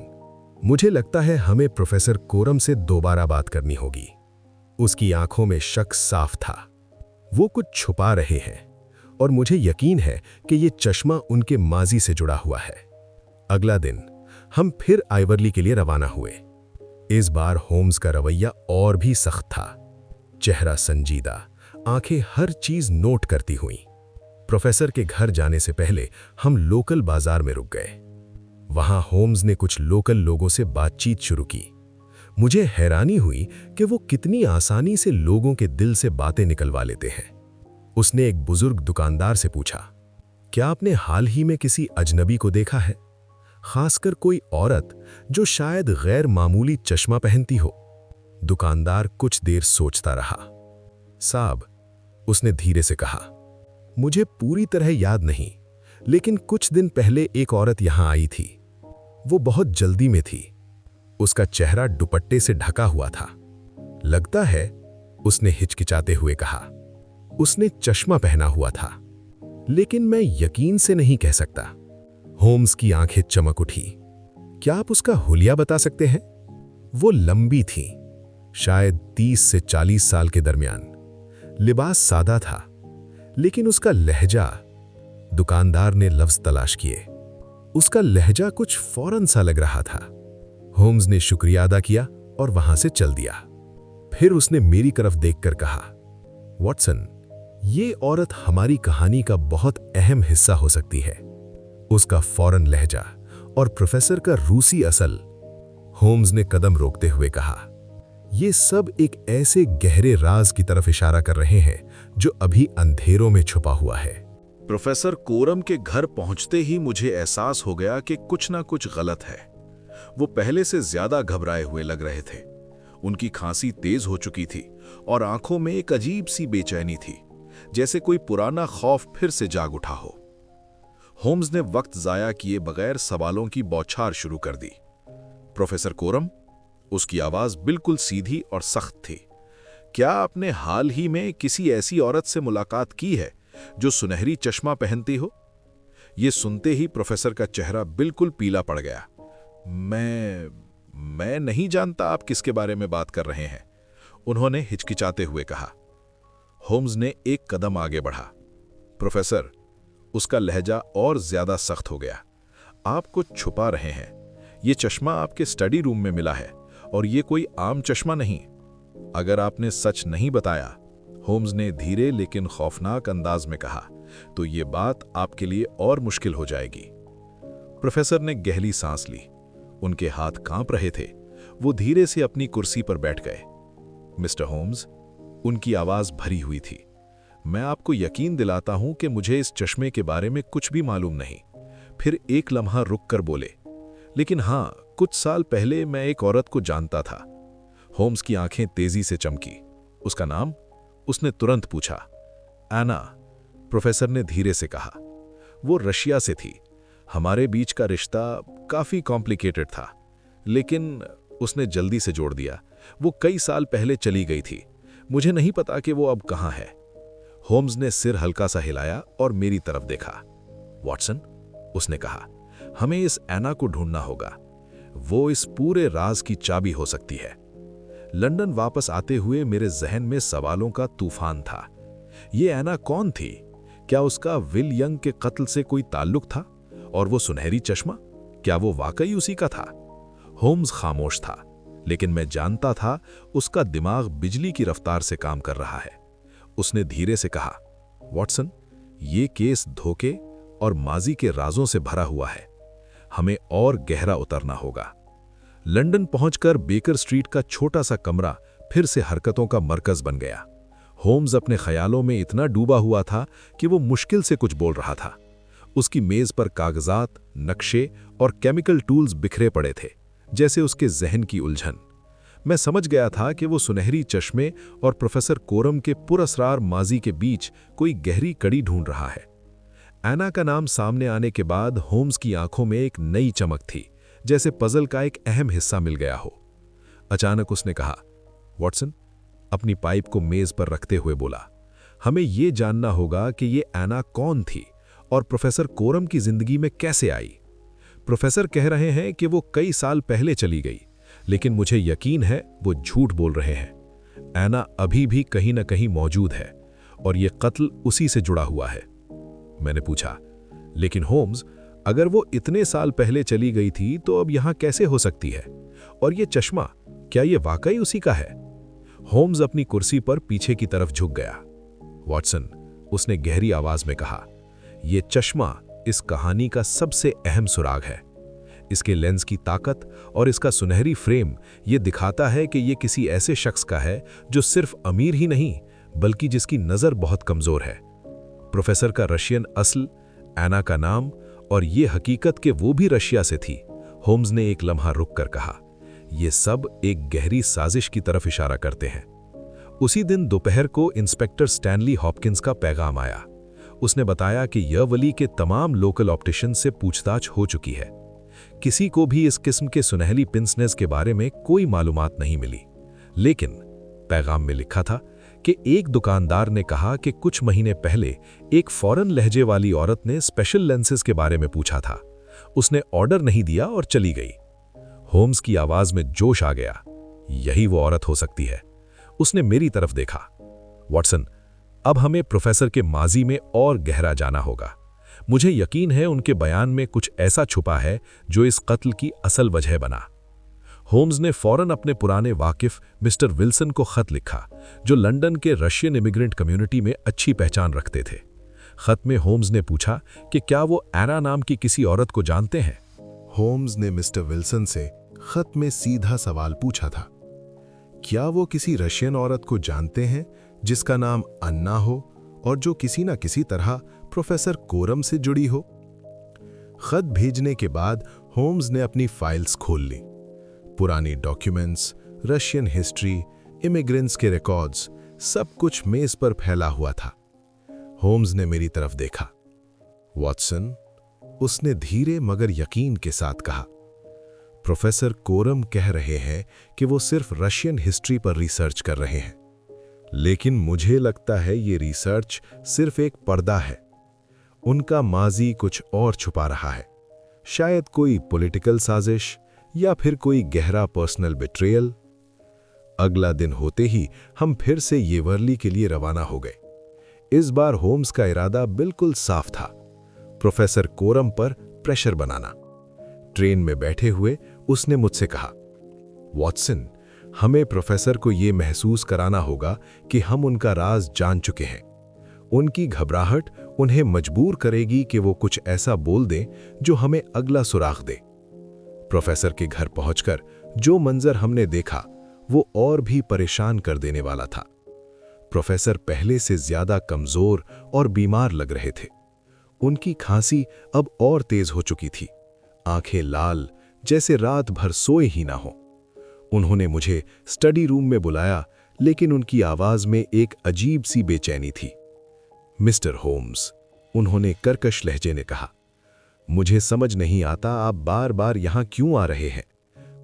मुझे लगता है हमें प्रोफेसर कोरम से दोबारा बात करनी होगी। उसकी आंखों में शक साफ था। वो कुछ छुपा रहे हैं और मुझे यकीन है कि ये चश्मा उनके माजी से जुड़ा हुआ है। अगला दिन हम फिर आइवरली के लिए रवाना हुए। इस बार होम्स का रवैया और भी सख्त था। चेहरा संजीदा, आंखें हर चीज नोट करती हुईं। प्रोफेसर के घर जाने से पहले हम लोकल बाजार में रुक गए। वहां होम्स ने कुछ लोकल लोगों से बातचीत शुरू की। मुझे हैरानी हुई कि वो कितनी आसानी से लोगों के दिल से बातें निकलवा लेते हैं। उसने एक बुजुर्ग दुकानदार से पूछा, क्या आपने हाल ही में किसी अजनबी को देखा है, खासकर कोई औरत जो शायद गैर मामूली चश्मा पहनती हो? दुकानदार कुछ देर सोचता रहा। साहब, उसने धीरे से कहा, मुझे पूरी तरह याद नहीं, लेकिन कुछ दिन पहले एक औरत यहां आई थी। वो बहुत जल्दी में थी। उसका चेहरा दुपट्टे से ढका हुआ था। लगता है, उसने हिचकिचाते हुए कहा, उसने चश्मा पहना हुआ था, लेकिन मैं यकीन से नहीं कह सकता। होम्स की आंखें चमक उठी। क्या आप उसका हुलिया बता सकते हैं? वो लंबी थी, शायद 30 से 40 साल के दरमियान। लिबास सादा था, लेकिन उसका लहजा, दुकानदार ने लफ्ज तलाश किए। उसका लहजा कुछ फौरन सा लग रहा था। होम्स ने शुक्रिया अदा किया और वहां से चल दिया। फिर उसने मेरी तरफ देखकर कहा, वॉटसन, ये औरत हमारी कहानी का बहुत अहम हिस्सा हो सकती है। उसका फौरन लहजा और प्रोफेसर का रूसी असल। होम्स ने कदम रोकते हुए कहा, ये सब एक ऐसे गहरे राज की तरफ इशारा कर रहे हैं जो अभी अंधेरों में छुपा हुआ है। प्रोफेसर कोरम के घर पहुंचते ही मुझे एहसास हो गया कि कुछ ना कुछ गलत है। वो पहले से ज्यादा घबराए हुए लग रहे थे। उनकी खांसी तेज हो चुकी थी और आंखों में एक अजीब सी बेचैनी थी, जैसे कोई पुराना खौफ फिर से जाग उठा हो। होम्स ने वक्त जाया किए बगैर सवालों की बौछार शुरू कर दी। प्रोफेसर कोरम, उसकी आवाज बिल्कुल सीधी और सख्त थी, क्या आपने हाल ही में किसी ऐसी औरत से मुलाकात की है जो सुनहरी चश्मा पहनती हो? यह सुनते ही प्रोफेसर का चेहरा बिल्कुल पीला पड़ गया। मैं नहीं जानता आप किसके बारे में बात कर रहे हैं, उन्होंने हिचकिचाते हुए कहा। होम्स ने एक कदम आगे बढ़ा। प्रोफेसर, उसका लहजा और ज्यादा सख्त हो गया, आप कुछ छुपा रहे हैं। यह चश्मा आपके स्टडी रूम में मिला है और यह कोई आम चश्मा नहीं। अगर आपने सच नहीं बताया, होम्स ने धीरे लेकिन खौफनाक अंदाज में कहा, तो यह बात आपके लिए और मुश्किल हो जाएगी। प्रोफेसर ने गहरी सांस ली। उनके हाथ कांप रहे थे। वो धीरे से अपनी कुर्सी पर बैठ गए। मिस्टर होम्स, उनकी आवाज भरी हुई थी, मैं आपको यकीन दिलाता हूं कि मुझे इस चश्मे के बारे में कुछ भी मालूम नहीं। फिर एक लम्हा रुक कर बोले, लेकिन हां, कुछ साल पहले मैं एक औरत को जानता था। होम्स की आंखें तेजी से चमकी। उसका नाम? उसने तुरंत पूछा। एना, प्रोफेसर ने धीरे से कहा। वो रशिया से थी। हमारे बीच का रिश्ता काफी कॉम्प्लिकेटेड था, लेकिन उसने जल्दी से जोड़ दिया, वो कई साल पहले चली गई थी। मुझे नहीं पता कि वो अब कहां है। होम्स ने सिर हल्का सा हिलाया और मेरी तरफ देखा। वॉटसन, उसने कहा, हमें इस एना को ढूंढना होगा। वो इस पूरे राज की चाबी हो सकती है। लंदन वापस आते हुए मेरे जहन में सवालों का तूफान था। ये एना कौन थी? क्या उसका विल यंग के कत्ल से कोई ताल्लुक था? और वो सुनहरी चश्मा, क्या वो वाकई उसी का था? होम्स खामोश था, लेकिन मैं जानता था उसका दिमाग बिजली की रफ्तार से काम कर रहा है। उसने धीरे से कहा, वॉटसन, ये केस धोखे और माजी के राजों से भरा हुआ है। हमें और गहरा उतरना होगा। लंदन पहुंचकर बेकर स्ट्रीट का छोटा सा कमरा फिर से हरकतों का मरकज बन गया। होम्स अपने ख्यालों में इतना डूबा हुआ था कि वो मुश्किल से कुछ बोल रहा था। उसकी मेज पर कागजात, नक्शे और केमिकल टूल्स बिखरे पड़े थे, जैसे उसके जहन की उलझन। मैं समझ गया था कि वो सुनहरी चश्मे और प्रोफेसर कोरम के पुरअसरार माजी के बीच कोई गहरी कड़ी ढूंढ रहा है। एना का नाम सामने आने के बाद होम्स की आंखों में एक नई चमक थी, जैसे पजल का एक अहम हिस्सा मिल गया हो। अचानक उसने कहा, वॉटसन, अपनी पाइप को मेज पर रखते हुए बोला, हमें यह जानना होगा कि ये एना कौन थी और प्रोफेसर कोरम की जिंदगी में कैसे आई। प्रोफेसर कह रहे हैं कि वो कई साल पहले चली गई, लेकिन मुझे यकीन है वो झूठ बोल रहे हैं। एना अभी भी कहीं न कहीं मौजूद है और ये कत्ल उसी से जुड़ा हुआ है। मैंने पूछा, लेकिन होम्स, अगर वो इतने साल पहले चली गई थी तो अब यहां कैसे हो सकती है? और ये चश्मा, क्या ये वाकई उसी का है? होम्स अपनी कुर्सी पर पीछे की तरफ झुक गया। वॉटसन, उसने गहरी आवाज में कहा, यह चश्मा इस कहानी का सबसे अहम सुराग है। इसके लेंस की ताकत और इसका सुनहरी फ्रेम ये दिखाता है कि यह किसी ऐसे शख्स का है जो सिर्फ अमीर ही नहीं, बल्कि जिसकी नजर बहुत कमजोर है। प्रोफेसर का रशियन असल, एना का नाम और ये हकीकत कि वो भी रशिया से थी। होम्स ने एक लम्हा रुक कर कहा, ये सब एक गहरी साजिश की तरफ इशारा करते हैं। उसी दिन दोपहर को इंस्पेक्टर स्टैनली हॉपकिंस का पैगाम आया। उसने बताया कि यह वली के तमाम लोकल ऑप्टिशियन से पूछताछ हो चुकी है। किसी को भी इस किस्म के सुनहली पिंसनेस के बारे में कोई मालूमात नहीं मिली, लेकिन पैगाम में लिखा था कि एक दुकानदार ने कहा कि कुछ महीने पहले एक फॉरेन लहजे वाली औरत ने स्पेशल लेंसेज के बारे में पूछा था। उसने ऑर्डर नहीं दिया और चली गई। होम्स की आवाज में जोश आ गया। यही वो औरत हो सकती है। उसने मेरी तरफ देखा। वॉटसन, अब हमें प्रोफेसर के माजी में और गहरा जाना होगा। मुझे यकीन है उनके बयान में कुछ ऐसा छुपा है जो इस कत्ल की असल वजह बना। होम्स ने फौरन अपने पुराने वाकिफ मिस्टर विल्सन को खत लिखा, जो लंदन के रशियन इमिग्रेंट कम्युनिटी में अच्छी पहचान रखते थे। खत में होम्स ने पूछा कि क्या वो एना नाम की किसी औरत को जानते हैं। होम्स ने मिस्टर विल्सन से खत में सीधा सवाल पूछा था, क्या वो किसी रशियन औरत को जानते हैं जिसका नाम अन्ना हो और जो किसी न किसी तरह प्रोफेसर कोरम से जुड़ी हो। खत भेजने के बाद होम्स ने अपनी फाइल्स खोल ली। पुरानी डॉक्यूमेंट्स, रशियन हिस्ट्री, इमिग्रेंट्स के रिकॉर्ड्स, सब कुछ मेज पर फैला हुआ था। होम्स ने मेरी तरफ देखा। वॉटसन, उसने धीरे मगर यकीन के साथ कहा, प्रोफेसर कोरम कह रहे हैं कि वो सिर्फ रशियन हिस्ट्री पर रिसर्च कर रहे हैं, लेकिन मुझे लगता है ये रिसर्च सिर्फ एक पर्दा है। उनका माजी कुछ और छुपा रहा है, शायद कोई पॉलिटिकल साजिश या फिर कोई गहरा पर्सनल बिट्रेयल। अगला दिन होते ही हम फिर से येवर्ली के लिए रवाना हो गए। इस बार होम्स का इरादा बिल्कुल साफ था, प्रोफेसर कोरम पर प्रेशर बनाना। ट्रेन में बैठे हुए उसने मुझसे कहा, वॉटसन, हमें प्रोफेसर को यह महसूस कराना होगा कि हम उनका राज जान चुके हैं। उनकी घबराहट उन्हें मजबूर करेगी कि वो कुछ ऐसा बोल दें जो हमें अगला सुराग दे। प्रोफेसर के घर पहुंचकर जो मंजर हमने देखा वो और भी परेशान कर देने वाला था। प्रोफेसर पहले से ज्यादा कमजोर और बीमार लग रहे थे। उनकी खांसी अब और तेज हो चुकी थी, आंखें लाल, जैसे रात भर सोए ही ना हो। उन्होंने मुझे स्टडी रूम में बुलाया, लेकिन उनकी आवाज में एक अजीब सी बेचैनी थी। मिस्टर होम्स, उन्होंने कर्कश लहजे ने कहा, मुझे समझ नहीं आता आप बार बार यहां क्यों आ रहे हैं।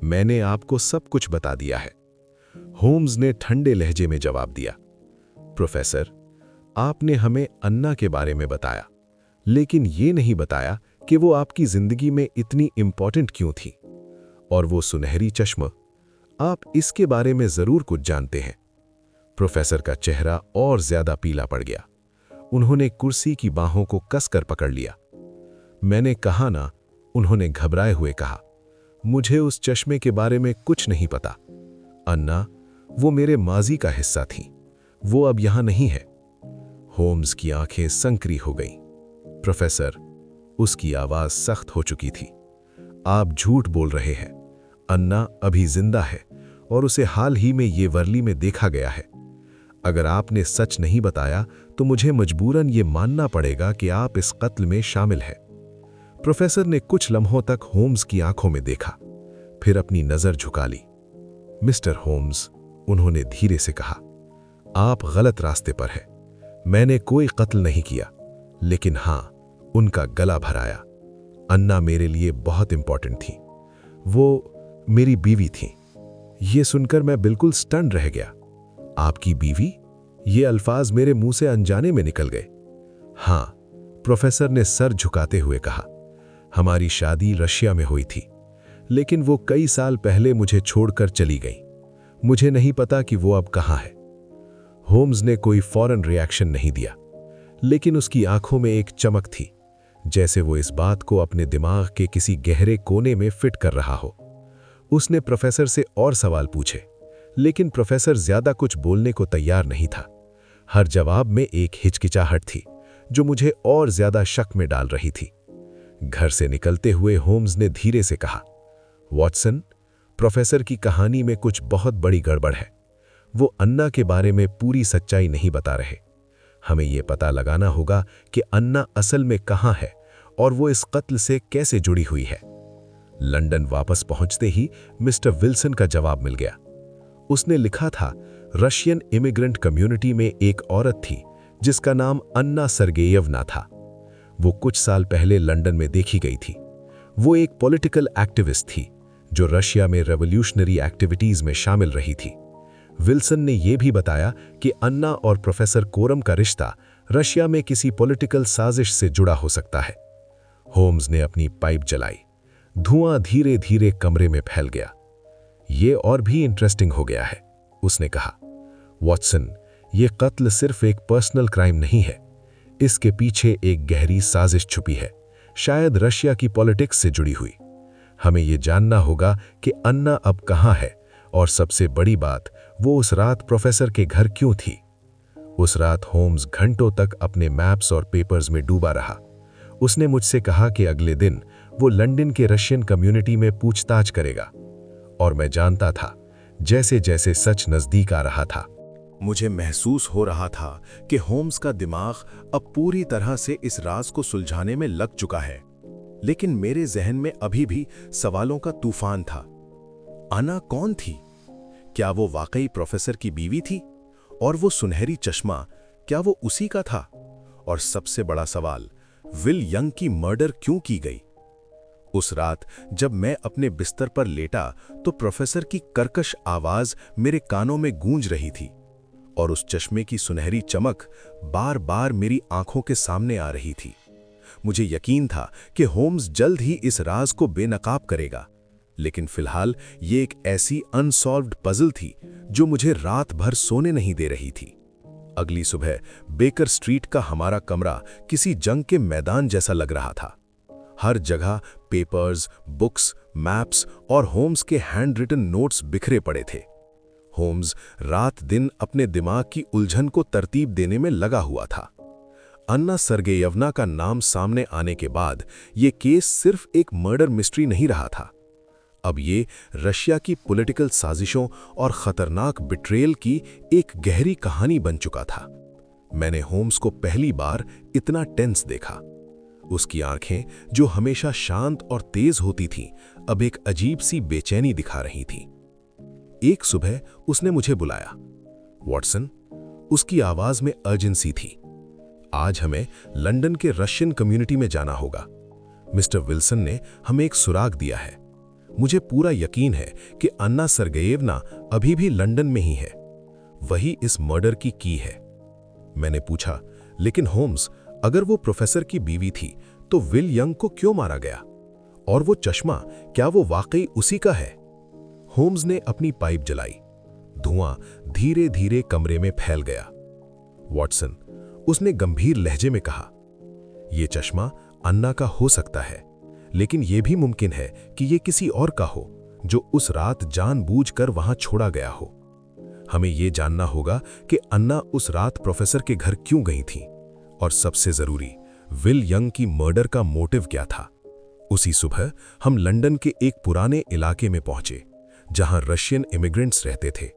मैंने आपको सब कुछ बता दिया है। होम्स ने ठंडे लहजे में जवाब दिया, प्रोफेसर, आपने हमें अन्ना के बारे में बताया, लेकिन ये नहीं बताया कि वो आपकी जिंदगी में इतनी इंपॉर्टेंट क्यों थी। और वो सुनहरी चश्मा, आप इसके बारे में जरूर कुछ जानते हैं। प्रोफेसर का चेहरा और ज्यादा पीला पड़ गया। उन्होंने कुर्सी की बाहों को कसकर पकड़ लिया। मैंने कहा ना, उन्होंने घबराए हुए कहा, मुझे उस चश्मे के बारे में कुछ नहीं पता। अन्ना, वो मेरे माजी का हिस्सा थी, वो अब यहां नहीं है। होम्स की आंखें संकरी हो गईं। प्रोफेसर, उसकी आवाज सख्त हो चुकी थी, आप झूठ बोल रहे हैं। अन्ना अभी जिंदा है और उसे हाल ही में येवर्ली में देखा गया है। अगर आपने सच नहीं बताया तो मुझे मजबूरन ये मानना पड़ेगा कि आप इस कत्ल में शामिल हैं। प्रोफेसर ने कुछ लम्हों तक होम्स की आंखों में देखा, फिर अपनी नजर झुका ली। मिस्टर होम्स, उन्होंने धीरे से कहा, आप गलत रास्ते पर हैं। मैंने कोई कत्ल नहीं किया, लेकिन हां, उनका गला भराया। अन्ना मेरे लिए बहुत इंपॉर्टेंट थी, वो मेरी बीवी थी। ये सुनकर मैं बिल्कुल स्टन रह गया। आपकी बीवी? ये अल्फाज मेरे मुंह से अनजाने में निकल गए। हां, प्रोफेसर ने सर झुकाते हुए कहा, हमारी शादी रशिया में हुई थी, लेकिन वो कई साल पहले मुझे छोड़कर चली गई। मुझे नहीं पता कि वो अब कहां है। होम्स ने कोई फौरन रिएक्शन नहीं दिया, लेकिन उसकी आंखों में एक चमक थी, जैसे वो इस बात को अपने दिमाग के किसी गहरे कोने में फिट कर रहा हो। उसने प्रोफेसर से और सवाल पूछे, लेकिन प्रोफेसर ज्यादा कुछ बोलने को तैयार नहीं था। हर जवाब में एक हिचकिचाहट थी, जो मुझे और ज्यादा शक में डाल रही थी। घर से निकलते हुए होम्स ने धीरे से कहा, वॉटसन, प्रोफेसर की कहानी में कुछ बहुत बड़ी गड़बड़ है। वो अन्ना के बारे में पूरी सच्चाई नहीं बता रहे। हमें यह पता लगाना होगा कि अन्ना असल में कहां है और वो इस कत्ल से कैसे जुड़ी हुई है। लंदन वापस पहुंचते ही मिस्टर विल्सन का जवाब मिल गया। उसने लिखा था, रशियन इमिग्रेंट कम्युनिटी में एक औरत थी जिसका नाम अन्ना सर्गेयवना था। वो कुछ साल पहले लंदन में देखी गई थी। वो एक पॉलिटिकल एक्टिविस्ट थी जो रशिया में रेवोल्यूशनरी एक्टिविटीज में शामिल रही थी। विल्सन ने यह भी बताया कि अन्ना और प्रोफेसर कोरम का रिश्ता रशिया में किसी पॉलिटिकल साजिश से जुड़ा हो सकता है। होम्स ने अपनी पाइप जलाई। धुआं धीरे धीरे कमरे में फैल गया। ये और भी इंटरेस्टिंग हो गया है, उसने कहा। वॉटसन, ये कत्ल सिर्फ एक पर्सनल क्राइम नहीं है, इसके पीछे एक गहरी साजिश छुपी है, शायद रशिया की पॉलिटिक्स से जुड़ी हुई। हमें ये जानना होगा कि अन्ना अब कहाँ है, और सबसे बड़ी बात, वो उस रात प्रोफेसर के घर क्यों थी। उस रात होम्स घंटों तक अपने मैप्स और पेपर्स में डूबा रहा। उसने मुझसे कहा कि अगले दिन वो लंदन के रशियन कम्युनिटी में पूछताछ करेगा, और मैं जानता था, जैसे जैसे सच नजदीक आ रहा था। मुझे महसूस हो रहा था कि होम्स का दिमाग अब पूरी तरह से इस राज को सुलझाने में लग चुका है, लेकिन मेरे जहन में अभी भी सवालों का तूफान था। अन्ना कौन थी? क्या वो वाकई प्रोफेसर की बीवी थी? और वो सुनहरी चश्मा, क्या वो उसी का था? और सबसे बड़ा सवाल, विल यंग की मर्डर क्यों की गई? उस रात जब मैं अपने बिस्तर पर लेटा तो प्रोफेसर की कर्कश आवाज मेरे कानों में गूंज रही थी, और उस चश्मे की सुनहरी चमक बार बार मेरी आंखों के सामने आ रही थी। मुझे यकीन था कि होम्स जल्द ही इस राज को बेनकाब करेगा, लेकिन फिलहाल ये एक ऐसी अनसॉल्व्ड पजल थी जो मुझे रात भर सोने नहीं दे रही थी। अगली सुबह बेकर स्ट्रीट का हमारा कमरा किसी जंग के मैदान जैसा लग रहा था। हर जगह पेपर्स, बुक्स, मैप्स और होम्स के हैंड रिटन नोट्स बिखरे पड़े थे। होम्स रात दिन अपने दिमाग की उलझन को तरतीब देने में लगा हुआ था। अन्ना सर्गेयवना का नाम सामने आने के बाद ये केस सिर्फ एक मर्डर मिस्ट्री नहीं रहा था। अब ये रशिया की पॉलिटिकल साजिशों और खतरनाक बिट्रेयल की एक गहरी कहानी बन चुका था। मैंने होम्स को पहली बार इतना टेंस देखा। उसकी आंखें, जो हमेशा शांत और तेज होती थीं, अब एक अजीब सी बेचैनी दिखा रही थीं। एक सुबह उसने मुझे बुलाया। वॉटसन, उसकी आवाज में अर्जेंसी थी। आज हमें लंदन के रशियन कम्युनिटी में जाना होगा। मिस्टर विल्सन ने हमें एक सुराग दिया है। मुझे पूरा यकीन है कि अन्ना सर्गेयवना अभी भी लंदन में ही है। वही इस मर्डर की की है। मैंने पूछा, लेकिन होम्स, अगर वो प्रोफेसर की बीवी थी तो विल यंग को क्यों मारा गया? और वो चश्मा, क्या वो वाकई उसी का है? होम्स ने अपनी पाइप जलाई। धुआं धीरे धीरे कमरे में फैल गया। वॉटसन, उसने गंभीर लहजे में कहा, यह चश्मा अन्ना का हो सकता है, लेकिन यह भी मुमकिन है कि यह किसी और का हो, जो उस रात जानबूझकर वहां छोड़ा गया हो। हमें यह जानना होगा कि अन्ना उस रात प्रोफेसर के घर क्यों गई थी, और सबसे जरूरी, विल यंग की मर्डर का मोटिव क्या था। उसी सुबह हम लंदन के एक पुराने इलाके में पहुंचे, जहां रशियन इमिग्रेंट्स रहते थे।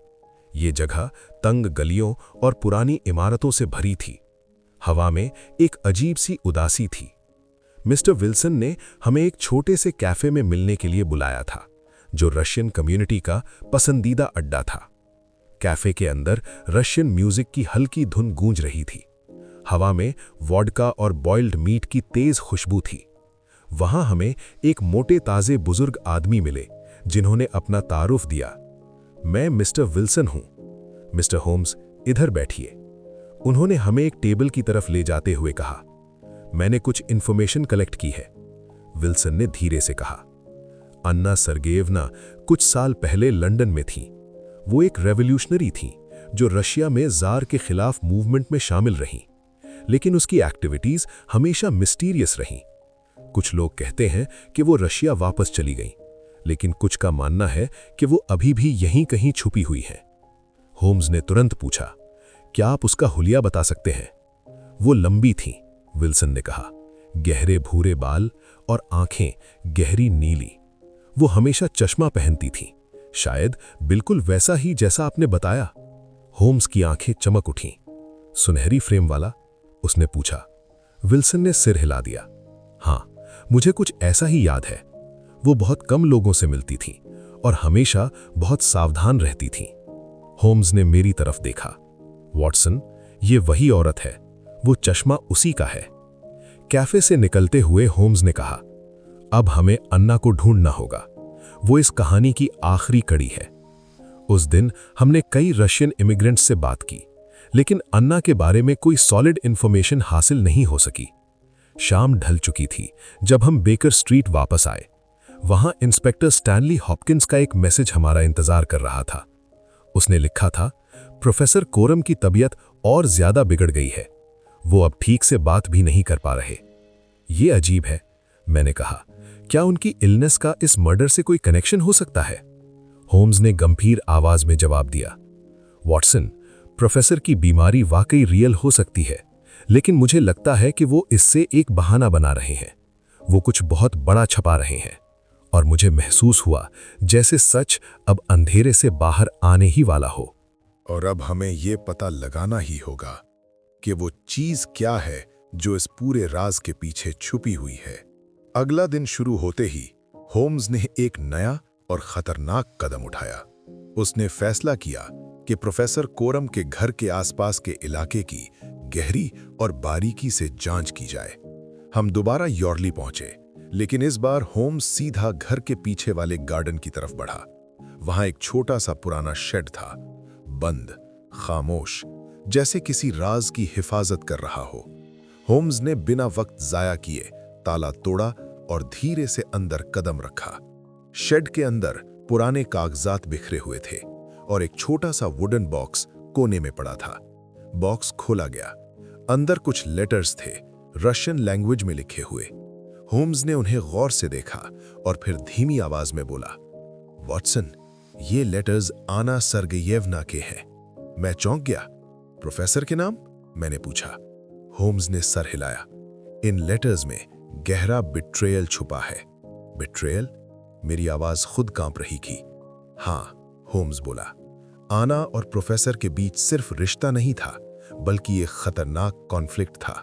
ये जगह तंग गलियों और पुरानी इमारतों से भरी थी। हवा में एक अजीब सी उदासी थी। मिस्टर विल्सन ने हमें एक छोटे से कैफे में मिलने के लिए बुलाया था, जो रशियन कम्युनिटी का पसंदीदा अड्डा था। कैफे के अंदर रशियन म्यूजिक की हल्की धुन गूंज रही थी। हवा में वॉडका और बॉइल्ड मीट की तेज खुशबू थी। वहां हमें एक मोटे ताजे बुजुर्ग आदमी मिले, जिन्होंने अपना तारुफ दिया। मैं मिस्टर विल्सन हूं। मिस्टर होम्स, इधर बैठिए। उन्होंने हमें एक टेबल की तरफ ले जाते हुए कहा, मैंने कुछ इंफॉर्मेशन कलेक्ट की है। विल्सन ने धीरे से कहा, अन्ना सर्गेयवना कुछ साल पहले लंदन में थी। वो एक रेवोल्यूशनरी थी जो रशिया में जार के खिलाफ मूवमेंट में शामिल रहीं, लेकिन उसकी एक्टिविटीज हमेशा मिस्टीरियस रहीं। कुछ लोग कहते हैं कि वो रशिया वापस चली गई, लेकिन कुछ का मानना है कि वो अभी भी यहीं कहीं छुपी हुई है। होम्स ने तुरंत पूछा, क्या आप उसका हुलिया बता सकते हैं? वो लंबी थीं, विल्सन ने कहा, गहरे भूरे बाल और आंखें गहरी नीली। वो हमेशा चश्मा पहनती थीं, शायद बिल्कुल वैसा ही जैसा आपने बताया। होम्स की आंखें चमक उठीं। सुनहरी फ्रेम वाला? उसने पूछा। विल्सन ने सिर हिला दिया। हाँ, मुझे कुछ ऐसा ही याद है। वो बहुत कम लोगों से मिलती थी और हमेशा बहुत सावधान रहती थी। होम्स ने मेरी तरफ देखा। वॉटसन, ये वही औरत है, वो चश्मा उसी का है। कैफे से निकलते हुए होम्स ने कहा, अब हमें अन्ना को ढूंढना होगा। वो इस कहानी की आखिरी कड़ी है। उस दिन हमने कई रशियन इमिग्रेंट्स से बात की, लेकिन अन्ना के बारे में कोई सॉलिड इंफॉर्मेशन हासिल नहीं हो सकी। शाम ढल चुकी थी जब हम बेकर स्ट्रीट वापस आए। वहां इंस्पेक्टर स्टैनली हॉपकिंस का एक मैसेज हमारा इंतजार कर रहा था। उसने लिखा था, प्रोफेसर कोरम की तबीयत और ज्यादा बिगड़ गई है। वो अब ठीक से बात भी नहीं कर पा रहे। ये अजीब है, मैंने कहा। क्या उनकी इलनेस का इस मर्डर से कोई कनेक्शन हो सकता है? होम्स ने गंभीर आवाज में जवाब दिया, वॉटसन, प्रोफेसर की बीमारी वाकई रियल हो सकती है, लेकिन मुझे लगता है कि वो इससे एक बहाना बना रहे हैं। वो कुछ बहुत बड़ा छपा रहे हैं और मुझे महसूस हुआ जैसे सच अब अंधेरे से बाहर आने ही वाला हो। और अब हमें ये पता लगाना ही होगा कि वो चीज क्या है जो इस पूरे राज के पीछे छुपी हुई है। अगला दिन शुरू होते ही होम्स ने एक नया और खतरनाक कदम उठाया। उसने फैसला किया कि प्रोफेसर कोरम के घर के आसपास के इलाके की गहरी और बारीकी से जांच की जाए। हम दोबारा यॉर्ली पहुंचे, लेकिन इस बार होम्स सीधा घर के पीछे वाले गार्डन की तरफ बढ़ा। वहां एक छोटा सा पुराना शेड था, बंद, खामोश, जैसे किसी राज की हिफाजत कर रहा हो। होम्स ने बिना वक्त जाया किए ताला तोड़ा और धीरे से अंदर कदम रखा। शेड के अंदर पुराने कागजात बिखरे हुए थे और एक छोटा सा वुडन बॉक्स कोने में पड़ा था। बॉक्स खोला गया। अंदर कुछ लेटर्स थे, रशियन लैंग्वेज में लिखे हुए। होम्स ने उन्हें गौर से देखा और फिर धीमी आवाज में बोला, वॉटसन, ये लेटर्स आना सर्गेयेवना के हैं। मैं चौंक गया। प्रोफेसर के नाम? मैंने पूछा। होम्स ने सर हिलाया। इन लेटर्स में गहरा बिट्रेयल छुपा है। बिट्रेयल? मेरी आवाज खुद कांप रही थी। हाँ, होम्स बोला। आना और प्रोफेसर के बीच सिर्फ रिश्ता नहीं था, बल्कि एक खतरनाक कॉन्फ्लिक्ट था।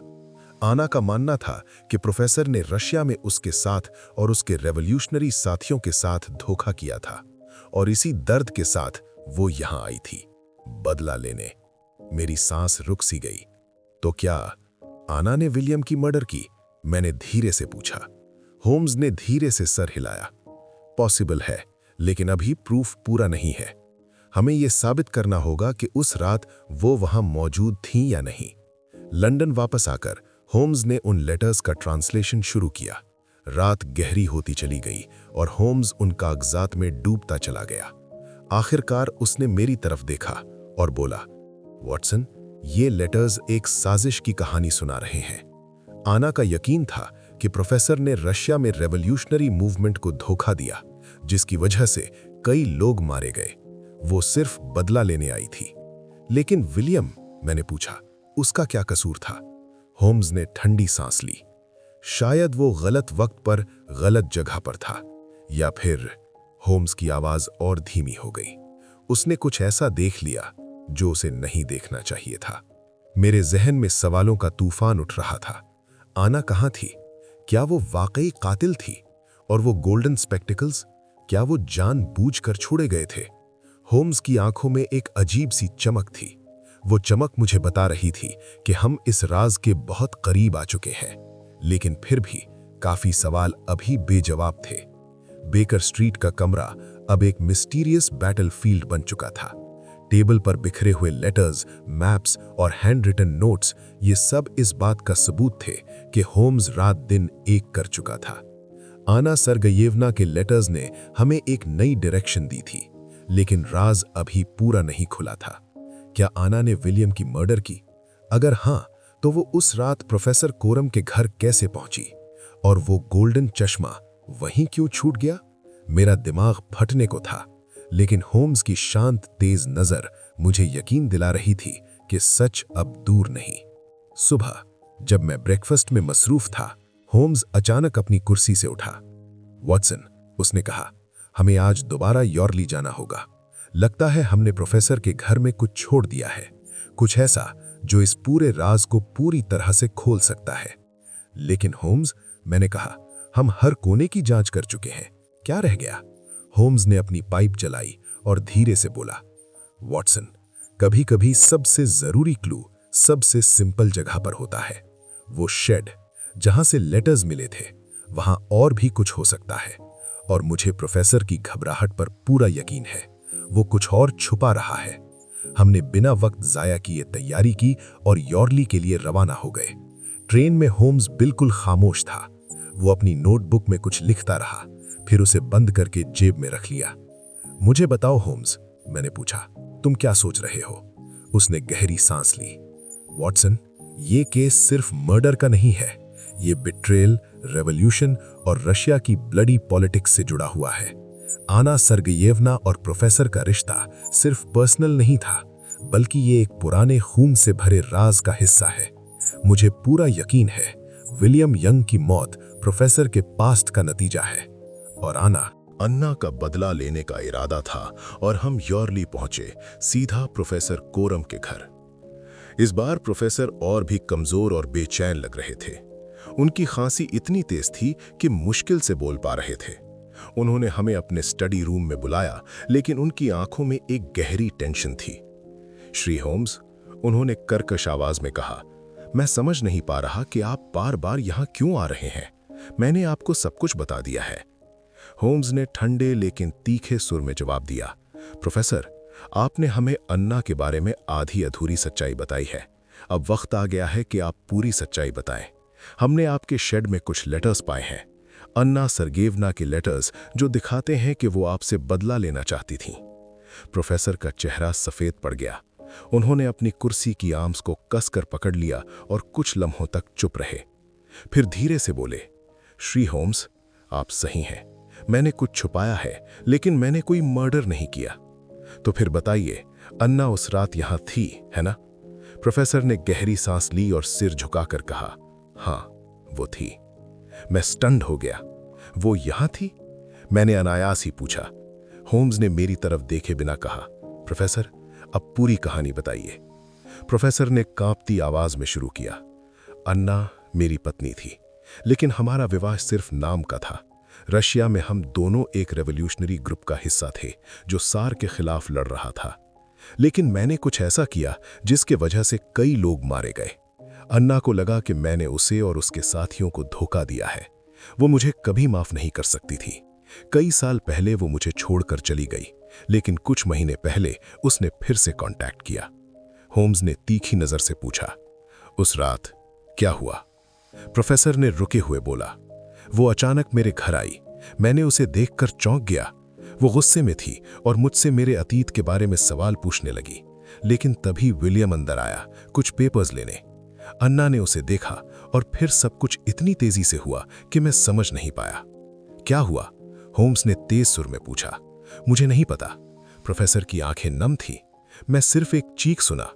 आना का मानना था कि प्रोफेसर ने रशिया में उसके साथ और उसके रेवोल्यूशनरी साथियों के साथ धोखा किया था, और इसी दर्द के साथ वो यहां आई थी, बदला लेने। मेरी सांस रुक सी गई। तो क्या आना ने विलियम की मर्डर की? मैंने धीरे से पूछा। होम्स ने धीरे से सर हिलाया। पॉसिबल है, लेकिन अभी प्रूफ पूरा नहीं है। हमें यह साबित करना होगा कि उस रात वो वहां मौजूद थीं या नहीं। लंदन वापस आकर होम्स ने उन लेटर्स का ट्रांसलेशन शुरू किया। रात गहरी होती चली गई और होम्स उन कागजात में डूबता चला गया। आखिरकार उसने मेरी तरफ देखा और बोला, वॉटसन, ये लेटर्स एक साजिश की कहानी सुना रहे हैं। आना का यकीन था कि प्रोफेसर ने रशिया में रेवोल्यूशनरी मूवमेंट को धोखा दिया, जिसकी वजह से कई लोग मारे गए। वो सिर्फ बदला लेने आई थी। लेकिन विलियम? मैंने पूछा, उसका क्या कसूर था? होम्स ने ठंडी सांस ली। शायद वो गलत वक्त पर गलत जगह पर था, या फिर... होम्स की आवाज और धीमी हो गई। उसने कुछ ऐसा देख लिया जो उसे नहीं देखना चाहिए था। मेरे जहन में सवालों का तूफान उठ रहा था। आना कहाँ थी? क्या वो वाकई कातिल थी? और वो गोल्डन स्पेक्टिकल्स, क्या वो जानबूझकर छोड़े गए थे? होम्स की आंखों में एक अजीब सी चमक थी। वो चमक मुझे बता रही थी कि हम इस राज के बहुत करीब आ चुके हैं, लेकिन फिर भी काफी सवाल अभी बेजवाब थे। बेकर स्ट्रीट का कमरा अब एक मिस्टीरियस बैटलफील्ड बन चुका था। टेबल पर बिखरे हुए लेटर्स, मैप्स और हैंड रिटन नोट्स, ये सब इस बात का सबूत थे कि होम्स रात दिन एक कर चुका था। आना सर्गेयेवना के लेटर्स ने हमें एक नई डायरेक्शन दी थी, लेकिन राज अभी पूरा नहीं खुला था। क्या आना ने विलियम की मर्डर की? अगर हां, तो वो उस रात प्रोफेसर कोरम के घर कैसे पहुंची? और वो गोल्डन चश्मा वहीं क्यों छूट गया? मेरा दिमाग फटने को था, लेकिन होम्स की शांत तेज नजर मुझे यकीन दिला रही थी कि सच अब दूर नहीं। सुबह जब मैं ब्रेकफास्ट में मसरूफ था, होम्स अचानक अपनी कुर्सी से उठा। वॉटसन, उसने कहा, हमें आज दोबारा यॉर्ली जाना होगा। लगता है हमने प्रोफेसर के घर में कुछ छोड़ दिया है, कुछ ऐसा जो इस पूरे राज को पूरी तरह से खोल सकता है। लेकिन होम्स, मैंने कहा, हम हर कोने की जांच कर चुके हैं, क्या रह गया? होम्स ने अपनी पाइप जलाई और धीरे से बोला, वॉटसन, कभी कभी सबसे जरूरी क्लू सबसे सिंपल जगह पर होता है। वो शेड जहां से लेटर्स मिले थे, वहां और भी कुछ हो सकता है, और मुझे प्रोफेसर की घबराहट पर पूरा यकीन है। वो कुछ और छुपा रहा है। हमने बिना वक्त जाया किए तैयारी की और यॉर्ली के लिए रवाना हो गए। ट्रेन में होम्स बिल्कुल खामोश था। वो अपनी नोटबुक में कुछ लिखता रहा, फिर उसे बंद करके जेब में रख लिया। मुझे बताओ होम्स, मैंने पूछा, तुम क्या सोच रहे हो? उसने गहरी सांस ली। वॉटसन, ये केस सिर्फ मर्डर का नहीं है, ये बिट्रेल, रेवोल्यूशन और रशिया की ब्लडी पॉलिटिक्स से जुड़ा हुआ है। आना सर्गेयेवना और प्रोफेसर का रिश्ता सिर्फ पर्सनल नहीं था, बल्कि ये एक पुराने खून से भरे राज का हिस्सा है। मुझे पूरा यकीन है विलियम यंग की मौत प्रोफेसर के पास्ट का नतीजा है और अन्ना का बदला लेने का इरादा था और हम यॉर्ली पहुंचे, सीधा प्रोफेसर कोरम के घर। इस बार प्रोफेसर और भी कमजोर और बेचैन लग रहे थे। उनकी खांसी इतनी तेज थी कि मुश्किल से बोल पा रहे थे। उन्होंने हमें अपने स्टडी रूम में बुलाया, लेकिन उनकी आंखों में एक गहरी टेंशन थी। श्री होम्स, उन्होंने कर्कश आवाज में कहा, मैं समझ नहीं पा रहा कि आप बार बार यहां क्यों आ रहे हैं। मैंने आपको सब कुछ बता दिया है। होम्स ने ठंडे लेकिन तीखे सुर में जवाब दिया, प्रोफेसर, आपने हमें अन्ना के बारे में आधी अधूरी सच्चाई बताई है। अब वक्त आ गया है कि आप पूरी सच्चाई बताएं। हमने आपके शेड में कुछ लेटर्स पाए हैं, अन्ना सर्गेवना के लेटर्स, जो दिखाते हैं कि वो आपसे बदला लेना चाहती थीं। प्रोफेसर का चेहरा सफेद पड़ गया। उन्होंने अपनी कुर्सी की आर्म्स को कसकर पकड़ लिया और कुछ लम्हों तक चुप रहे। फिर धीरे से बोले, श्री होम्स, आप सही हैं, मैंने कुछ छुपाया है, लेकिन मैंने कोई मर्डर नहीं किया। तो फिर बताइए, अन्ना उस रात यहां थी, है ना? प्रोफेसर ने गहरी सांस ली और सिर झुकाकर कहा, हाँ, वो थी। मैं स्टन्ड हो गया। वो यहां थी? मैंने अनायास ही पूछा। होम्स ने मेरी तरफ देखे बिना कहा, प्रोफेसर, अब पूरी कहानी बताइए। प्रोफेसर ने कांपती आवाज में शुरू किया, अन्ना मेरी पत्नी थी, लेकिन हमारा विवाह सिर्फ नाम का था। रशिया में हम दोनों एक रेवोल्यूशनरी ग्रुप का हिस्सा थे जो सार के खिलाफ लड़ रहा था। लेकिन मैंने कुछ ऐसा किया जिसके वजह से कई लोग मारे गए। अन्ना को लगा कि मैंने उसे और उसके साथियों को धोखा दिया है। वो मुझे कभी माफ नहीं कर सकती थी। कई साल पहले वो मुझे छोड़कर चली गई, लेकिन कुछ महीने पहले उसने फिर से कांटेक्ट किया। होम्स ने तीखी नजर से पूछा, उस रात क्या हुआ? प्रोफेसर ने रुके हुए बोला, वो अचानक मेरे घर आई। मैंने उसे देखकर चौंक गया। वो गुस्से में थी और मुझसे मेरे अतीत के बारे में सवाल पूछने लगी। लेकिन तभी विलियम अंदर आया, कुछ पेपर्स लेने। अन्ना ने उसे देखा और फिर सब कुछ इतनी तेजी से हुआ कि मैं समझ नहीं पाया। क्या हुआ? होम्स ने तेज सुर में पूछा। मुझे नहीं पता। प्रोफेसर की आंखें नम थी। मैं सिर्फ एक चीख सुना।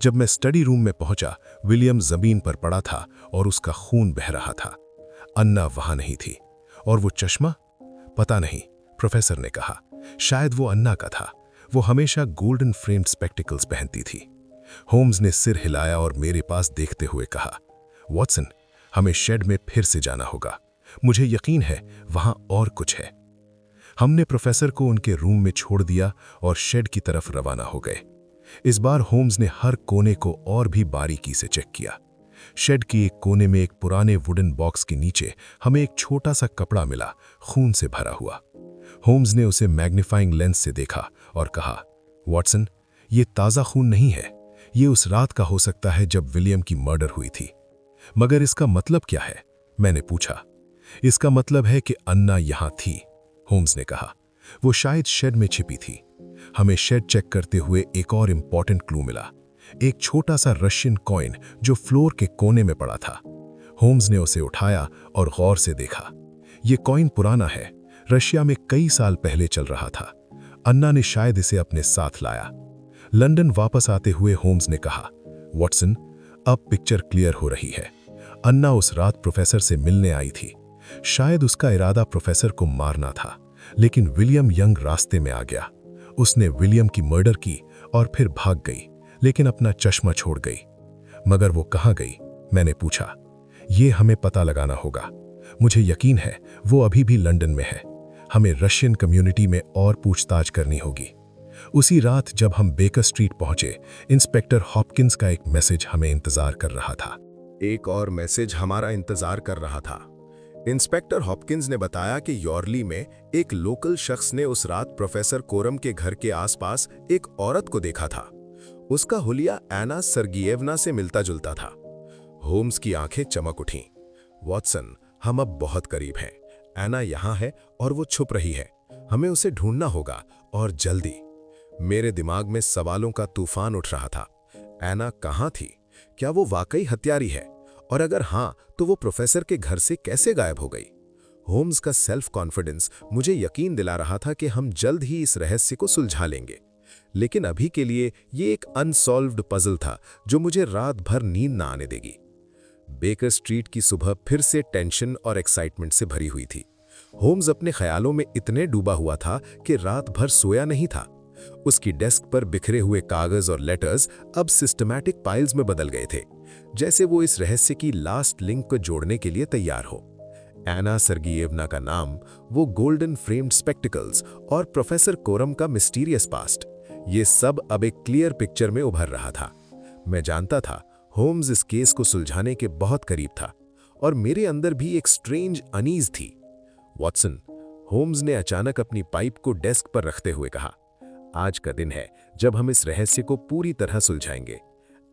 जब मैं स्टडी रूम में पहुंचा, विलियम जमीन पर पड़ा था और उसका खून बह रहा था। अन्ना वहां नहीं थी। और वो चश्मा? पता नहीं, प्रोफेसर ने कहा। शायद वो अन्ना का था। वो हमेशा गोल्डन फ्रेम्ड स्पेक्टिकल्स पहनती थी। होम्स ने सिर हिलाया और मेरे पास देखते हुए कहा, वॉटसन, हमें शेड में फिर से जाना होगा। मुझे यकीन है वहां और कुछ है। हमने प्रोफेसर को उनके रूम में छोड़ दिया और शेड की तरफ रवाना हो गए। इस बार होम्स ने हर कोने को और भी बारीकी से चेक किया। शेड की एक कोने में एक पुराने वुडन बॉक्स के नीचे हमें एक छोटा सा कपड़ा मिला, खून से भरा हुआ। होम्स ने उसे मैग्नीफाइंग लेंस से देखा और कहा, वॉटसन, ये ताज़ा खून नहीं है। ये उस रात का हो सकता है जब विलियम की मर्डर हुई थी। मगर इसका मतलब क्या है? मैंने पूछा। इसका मतलब है कि अन्ना यहां थी, होम्स ने कहा। वो शायद शेड में छिपी थी। हमें शेड चेक करते हुए एक और इंपॉर्टेंट क्लू मिला, एक छोटा सा रशियन कॉइन जो फ्लोर के कोने में पड़ा था। होम्स ने उसे उठाया और गौर से देखा। ये कॉइन पुराना है, रशिया में कई साल पहले चल रहा था। अन्ना ने शायद इसे अपने साथ लाया। लंदन वापस आते हुए होम्स ने कहा, वॉटसन, अब पिक्चर क्लियर हो रही है। अन्ना उस रात प्रोफेसर से मिलने आई थी। शायद उसका इरादा प्रोफेसर को मारना था, लेकिन विलियम यंग रास्ते में आ गया। उसने विलियम की मर्डर की और फिर भाग गई, लेकिन अपना चश्मा छोड़ गई। मगर वो कहाँ गई? मैंने पूछा। ये हमें पता लगाना होगा। मुझे यकीन है वो अभी भी लंदन में है। हमें रशियन कम्युनिटी में और पूछताछ करनी होगी। उसी रात जब हम बेकर स्ट्रीट पहुंचे, इंस्पेक्टर हॉपकिंस का एक मैसेज हमें इंतजार कर रहा था। एक और मैसेज हमारा इंतजार कर रहा था। इंस्पेक्टर हॉपकिंस ने बताया कि यॉर्ली में एक लोकल शख्स ने उस रात प्रोफेसर कोरम के घर के आसपास एक औरत को देखा था। उसका हुलिया एना सर्गेयेवना से मिलता जुलता था। होम्स की आंखें चमक उठीं। वॉटसन, हम अब बहुत करीब हैं। एना यहां है और वो छुप रही है। हमें उसे ढूंढना होगा और जल्दी। मेरे दिमाग में सवालों का तूफान उठ रहा था। एना कहां थी? क्या वो वाकई हत्यारी है, और अगर हाँ तो वो प्रोफेसर के घर से कैसे गायब हो गई? होम्स का सेल्फ कॉन्फिडेंस मुझे यकीन दिला रहा था कि हम जल्द ही इस रहस्य को सुलझा लेंगे, लेकिन अभी के लिए ये एक अनसॉल्व्ड पजल था जो मुझे रात भर नींद ना आने देगी। बेकर स्ट्रीट की सुबह फिर से टेंशन और एक्साइटमेंट से भरी हुई थी। होम्स अपने ख्यालों में इतने डूबा हुआ था कि रात भर सोया नहीं था। उसकी डेस्क पर बिखरे हुए कागज और लेटर्स अब सिस्टमैटिक पाइल्स में बदल गए थे, जैसे वो इस रहस्य की लास्ट लिंक को जोड़ने के लिए तैयार हो। एना सर्गियेवना का नाम, वो गोल्डन फ्रेम्ड स्पेक्टिकल्स और प्रोफेसर कोरम का मिस्टीरियस पास्ट, ये सब अब एक क्लियर पिक्चर में उभर रहा था। मैं जानता था होम्स इस केस को सुलझाने के बहुत करीब था, और मेरे अंदर भी एक स्ट्रेंज अनीज थी। वॉटसन, होम्स ने अचानक अपनी पाइप को डेस्क पर रखते हुए कहा, आज का दिन है जब हम इस रहस्य को पूरी तरह सुलझाएंगे।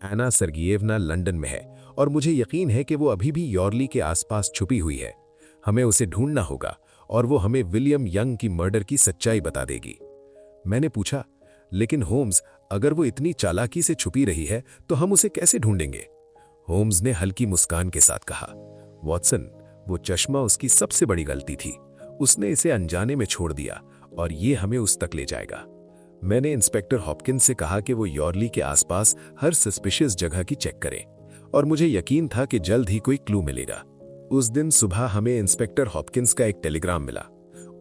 एना सर्गियेवना लंदन में है और मुझे यकीन है कि वो अभी भी यॉर्ली के आसपास छुपी हुई है। हमें उसे ढूंढना होगा और वो हमें विलियम यंग की मर्डर की सच्चाई बता देगी। मैंने पूछा, लेकिन होम्स, अगर वो इतनी चालाकी से छुपी रही है तो हम उसे कैसे ढूंढेंगे? होम्स ने हल्की मुस्कान के साथ कहा, वॉटसन, वो चश्मा उसकी सबसे बड़ी गलती थी। उसने इसे अनजाने में छोड़ दिया और ये हमें उस तक ले जाएगा। मैंने इंस्पेक्टर हॉपकिंस से कहा कि वो यॉर्ली के आसपास हर सस्पिशियस जगह की चेक करें, और मुझे यकीन था कि जल्द ही कोई क्लू मिलेगा। उस दिन सुबह हमें इंस्पेक्टर हॉपकिंस का एक टेलीग्राम मिला।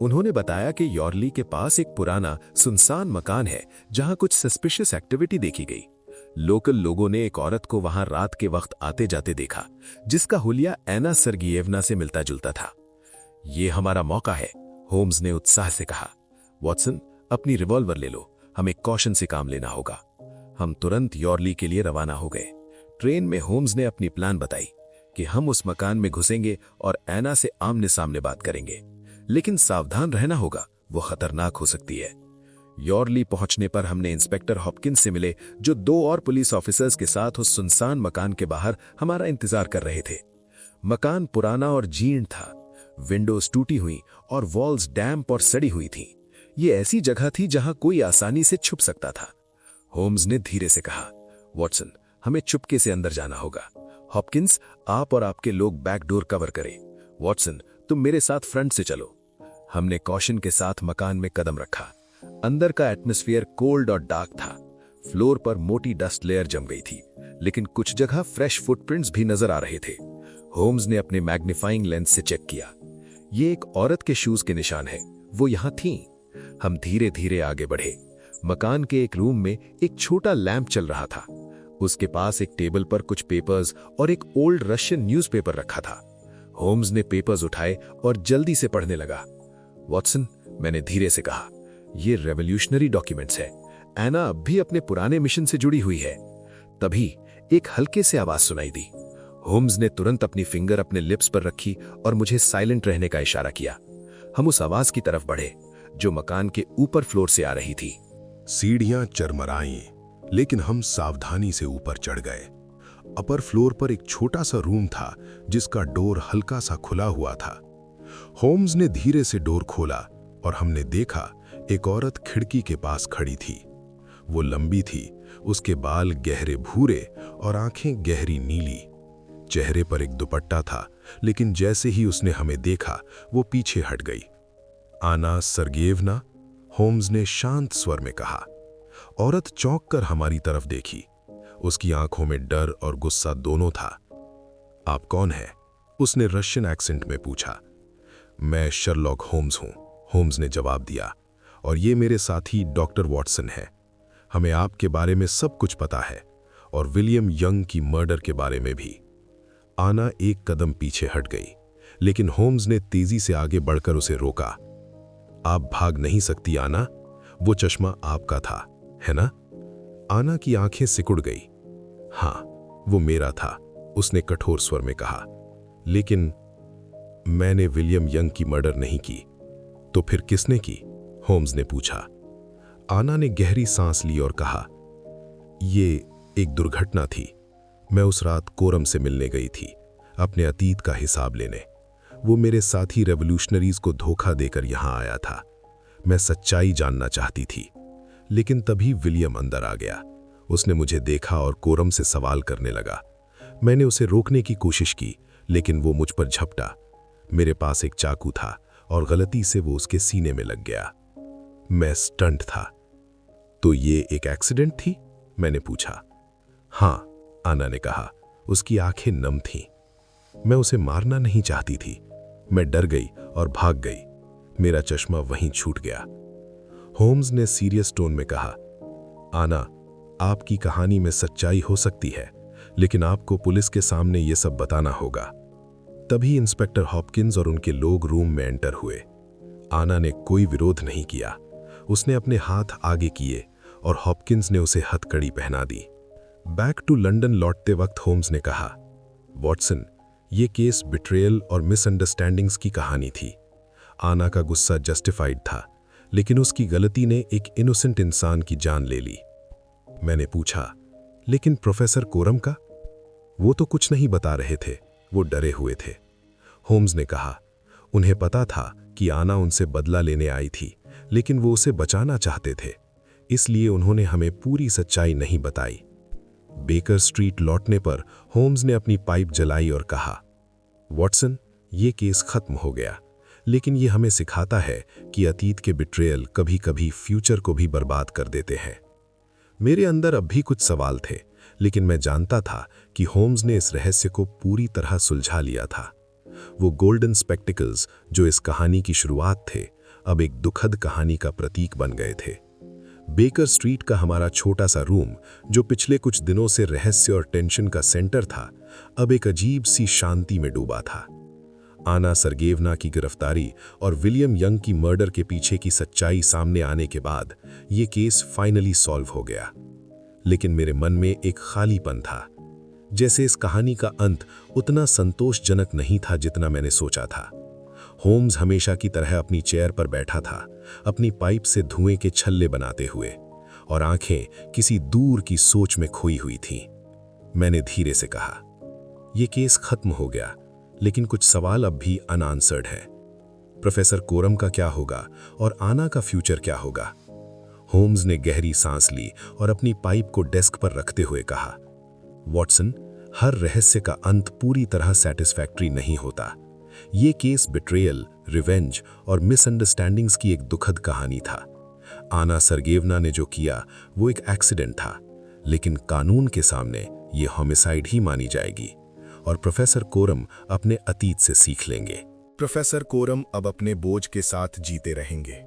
उन्होंने बताया कि यॉर्ली के पास एक पुराना सुनसान मकान है जहां कुछ सस्पिशियस एक्टिविटी देखी गई। लोकल लोगों ने एक औरत को वहां रात के वक्त आते जाते देखा, जिसका हुलिया एना सर्गियेवना से मिलता जुलता था। ये हमारा मौका है, होम्स ने उत्साह से कहा। वॉटसन, अपनी रिवॉल्वर ले लो, हमें कॉशन से काम लेना होगा। हम तुरंत यॉर्ली के लिए रवाना हो गए। ट्रेन में होम्स ने अपनी प्लान बताई कि हम उस मकान में घुसेंगे और एना से आमने सामने बात करेंगे, लेकिन सावधान रहना होगा, वो खतरनाक हो सकती है। यॉर्ली पहुंचने पर हमने इंस्पेक्टर हॉपकिंस से मिले, जो 2 और पुलिस ऑफिसर्स के साथ उस सुनसान मकान के बाहर हमारा इंतजार कर रहे थे। मकान पुराना और जीर्ण था, विंडोज टूटी हुई और वॉल्स डैम्प और सड़ी हुई थी। ये ऐसी जगह थी जहां कोई आसानी से छुप सकता था। होम्स ने धीरे से कहा, वॉटसन, हमें चुपके से अंदर जाना होगा। हॉपकिंस, आप और आपके लोग बैक डोर कवर करें। वॉटसन, तुम मेरे साथ फ्रंट से चलो। हमने कॉशन के साथ मकान में कदम रखा। अंदर का एटमॉस्फेयर कोल्ड और डार्क था। फ्लोर पर मोटी डस्ट लेयर जम गई थी, लेकिन कुछ जगह फ्रेश फुटप्रिंट्स भी नजर आ रहे थे। होम्स ने अपने मैग्नीफाइंग लेंस से चेक किया। ये एक औरत के शूज के निशान है, वो यहां थीं। हम धीरे धीरे आगे बढ़े। मकान के एक रूम में एक छोटा लैंप चल रहा था। उसके पास एक टेबल पर कुछ पेपर्स और एक ओल्ड रशियन न्यूज़पेपर रखा था। होम्स ने पेपर्स उठाए और जल्दी से पढ़ने लगा। वॉटसन, मैंने धीरे से कहा, ये रेवोल्यूशनरी डॉक्यूमेंट्स है। एना अब भी अपने पुराने मिशन से जुड़ी हुई है। तभी एक हल्के से आवाज सुनाई दी। होम्स ने तुरंत अपनी फिंगर अपने लिप्स पर रखी और मुझे साइलेंट रहने का इशारा किया। हम उस आवाज की तरफ बढ़े जो मकान के ऊपर फ्लोर से आ रही थी। सीढ़ियां चरमराई, लेकिन हम सावधानी से ऊपर चढ़ गए। अपर फ्लोर पर एक छोटा सा रूम था जिसका डोर हल्का सा खुला हुआ था। होम्स ने धीरे से डोर खोला और हमने देखा एक औरत खिड़की के पास खड़ी थी। वो लंबी थी, उसके बाल गहरे भूरे और आंखें गहरी नीली। चेहरे पर एक दुपट्टा था, लेकिन जैसे ही उसने हमें देखा वो पीछे हट गई। आना सर्गियेवना, होम्स ने शांत स्वर में कहा। औरत चौंक कर हमारी तरफ देखी। उसकी आंखों में डर और गुस्सा दोनों था। आप कौन हैं? उसने रशियन एक्सेंट में पूछा। मैं शर्लॉक होम्स हूं, होम्स ने जवाब दिया, और ये मेरे साथी डॉक्टर वॉटसन है। हमें आपके बारे में सब कुछ पता है और विलियम यंग की मर्डर के बारे में भी। आना एक कदम पीछे हट गई, लेकिन होम्स ने तेजी से आगे बढ़कर उसे रोका। आप भाग नहीं सकती आना, वो चश्मा आपका था, है ना? आना की आंखें सिकुड़ गई। हाँ, वो मेरा था, उसने कठोर स्वर में कहा। लेकिन मैंने विलियम यंग की मर्डर नहीं की। तो फिर किसने की? होम्स ने पूछा। आना ने गहरी सांस ली और कहा, ये एक दुर्घटना थी। मैं उस रात कोरम से मिलने गई थी, अपने अतीत का हिसाब लेने। वो मेरे साथी रेवोल्यूशनरीज को धोखा देकर यहां आया था। मैं सच्चाई जानना चाहती थी, लेकिन तभी विलियम अंदर आ गया। उसने मुझे देखा और कोरम से सवाल करने लगा। मैंने उसे रोकने की कोशिश की, लेकिन वो मुझ पर झपटा। मेरे पास एक चाकू था और गलती से वो उसके सीने में लग गया। मैं स्टंट था। तो ये एक एक्सीडेंट थी? मैंने पूछा। हाँ, आना ने कहा। उसकी आंखें नम थीं। मैं उसे मारना नहीं चाहती थी। मैं डर गई और भाग गई। मेरा चश्मा वहीं छूट गया। होम्स ने सीरियस टोन में कहा, आना, आपकी कहानी में सच्चाई हो सकती है, लेकिन आपको पुलिस के सामने ये सब बताना होगा। तभी इंस्पेक्टर हॉपकिंस और उनके लोग रूम में एंटर हुए। आना ने कोई विरोध नहीं किया। उसने अपने हाथ आगे किए और हॉपकिंस ने उसे हथकड़ी पहना दी। बैक टू लंदन लौटते वक्त होम्स ने कहा, वॉटसन, ये केस बिट्रेयल और मिसअंडरस्टैंडिंग्स की कहानी थी। आना का गुस्सा जस्टिफाइड था, लेकिन उसकी गलती ने एक इनोसेंट इंसान की जान ले ली। मैंने पूछा, लेकिन प्रोफेसर कोरम का? वो तो कुछ नहीं बता रहे थे, वो डरे हुए थे। होम्स ने कहा, उन्हें पता था कि आना उनसे बदला लेने आई थी, लेकिन वो उसे बचाना चाहते थे, इसलिए उन्होंने हमें पूरी सच्चाई नहीं बताई। बेकर स्ट्रीट लौटने पर होम्स ने अपनी पाइप जलाई और कहा, वॉटसन, ये केस खत्म हो गया, लेकिन ये हमें सिखाता है कि अतीत के बिट्रेयल कभी कभी फ्यूचर को भी बर्बाद कर देते हैं। मेरे अंदर अब भी कुछ सवाल थे, लेकिन मैं जानता था कि होम्स ने इस रहस्य को पूरी तरह सुलझा लिया था। वो गोल्डन स्पेक्टिकल्स जो इस कहानी की शुरुआत थे, अब एक दुखद कहानी का प्रतीक बन गए थे। बेकर स्ट्रीट का हमारा छोटा सा रूम, जो पिछले कुछ दिनों से रहस्य और टेंशन का सेंटर था, अब एक अजीब सी शांति में डूबा था। आना सरगेवना की गिरफ्तारी और विलियम यंग की मर्डर के पीछे की सच्चाई सामने आने के बाद ये केस फाइनली सॉल्व हो गया। लेकिन मेरे मन में एक खालीपन था, जैसे इस कहानी का अंत उतना संतोषजनक नहीं था जितना मैंने सोचा था। होम्स हमेशा की तरह अपनी चेयर पर बैठा था, अपनी पाइप से धुएं के छल्ले बनाते हुए, और आंखें किसी दूर की सोच में खोई हुई थीं। मैंने धीरे से कहा, यह केस खत्म हो गया, लेकिन कुछ सवाल अब भी अनआंसर्ड हैं। प्रोफेसर कोरम का क्या होगा और आना का फ्यूचर क्या होगा? होम्स ने गहरी सांस ली और अपनी पाइप को डेस्क पर रखते हुए कहा, वॉटसन, हर रहस्य का अंत पूरी तरह सैटिस्फैक्टरी नहीं होता। ये केस बिट्रेयल, रिवेंज और मिसअंडरस्टैंडिंग्स की एक दुखद कहानी था। आना सरगेवना ने जो किया वो एक एक्सीडेंट था, लेकिन कानून के सामने ये होमिसाइड ही मानी जाएगी, और प्रोफेसर कोरम अपने अतीत से सीख लेंगे। प्रोफेसर कोरम अब अपने बोझ के साथ जीते रहेंगे।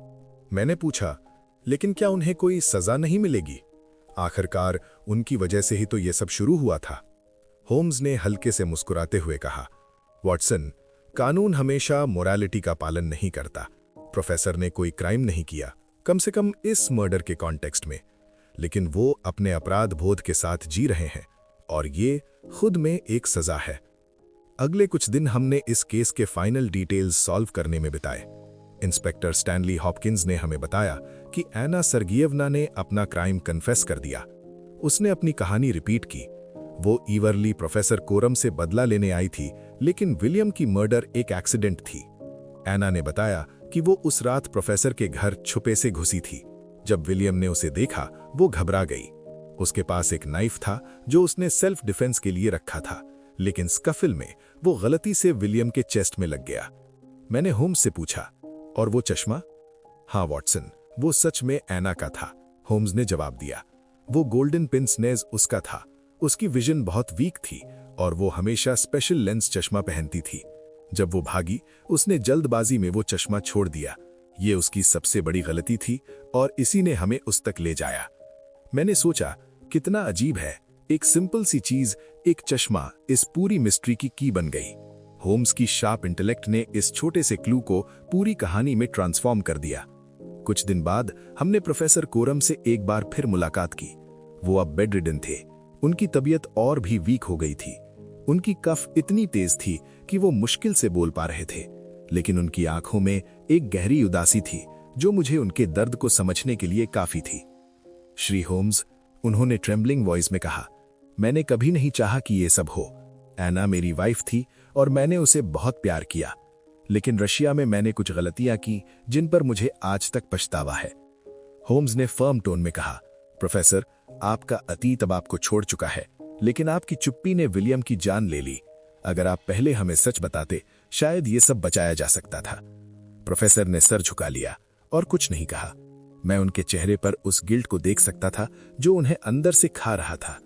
मैंने पूछा, लेकिन क्या उन्हें कोई सजा नहीं मिलेगी? आखिरकार उनकी वजह से ही तो यह सब शुरू हुआ था। होम्स ने हल्के से मुस्कुराते हुए कहा, वॉटसन, कानून हमेशा मोरालिटी का पालन नहीं करता। प्रोफेसर ने कोई क्राइम नहीं किया, कम से कम इस मर्डर के कॉन्टेक्स्ट में, लेकिन वो अपने अपराध बोध के साथ जी रहे हैं, और ये खुद में एक सजा है। अगले कुछ दिन हमने इस केस के फाइनल डिटेल्स सॉल्व करने में बिताए। इंस्पेक्टर स्टैनली हॉपकिंस ने हमें बताया कि एना सरगियवना ने अपना क्राइम कन्फेस कर दिया। उसने अपनी कहानी रिपीट की। वो ईवरली प्रोफेसर कोरम से बदला लेने आई थी, लेकिन विलियम की मर्डर एक एक्सीडेंट थी। एना ने बताया कि वो उस रात प्रोफेसर के घर छुपे से घुसी थी। जब विलियम ने उसे देखा, वो घबरा गई। उसके पास एक नाइफ था जो उसने सेल्फ डिफेंस के लिए रखा था, लेकिन स्कफिल में वो गलती से विलियम के चेस्ट में लग गया। मैंने होम्स से पूछा, और वो चश्मा? हाँ वॉटसन, वो सच में एना का था, होम्स ने जवाब दिया। वो गोल्डन पिंस नेज उसका था। उसकी विजन बहुत वीक थी और वो हमेशा स्पेशल लेंस चश्मा पहनती थी। जब वो भागी, उसने जल्दबाजी में वो चश्मा छोड़ दिया। ये उसकी सबसे बड़ी गलती थी और इसी ने हमें उस तक ले जाया। मैंने सोचा, कितना अजीब है, एक सिंपल सी चीज, एक चश्मा, इस पूरी मिस्ट्री की की बन गई। होम्स की शार्प इंटेलेक्ट ने इस छोटे से क्लू को पूरी कहानी में ट्रांसफॉर्म कर दिया। कुछ दिन बाद हमने प्रोफेसर कोरम से एक बार फिर मुलाकात की। वो अब बेड रिडन थे। उनकी तबीयत और भी वीक हो गई थी। उनकी कफ इतनी तेज थी कि वो मुश्किल से बोल पा रहे थे, लेकिन उनकी आंखों में एक गहरी उदासी थी जो मुझे उनके दर्द को समझने के लिए काफी थी। श्री होम्स, उन्होंने ट्रेम्बलिंग वॉइस में कहा, मैंने कभी नहीं चाहा कि ये सब हो। एना मेरी वाइफ थी और मैंने उसे बहुत प्यार किया, लेकिन रशिया में मैंने कुछ गलतियां की जिन पर मुझे आज तक पछतावा है। होम्स ने फर्म टोन में कहा, प्रोफेसर, आपका अतीत अब आपको छोड़ चुका है। लेकिन आपकी चुप्पी ने विलियम की जान ले ली। अगर आप पहले हमें सच बताते, शायद ये सब बचाया जा सकता था। प्रोफेसर ने सर झुका लिया और कुछ नहीं कहा। मैं उनके चेहरे पर उस गिल्ट को देख सकता था जो उन्हें अंदर से खा रहा था।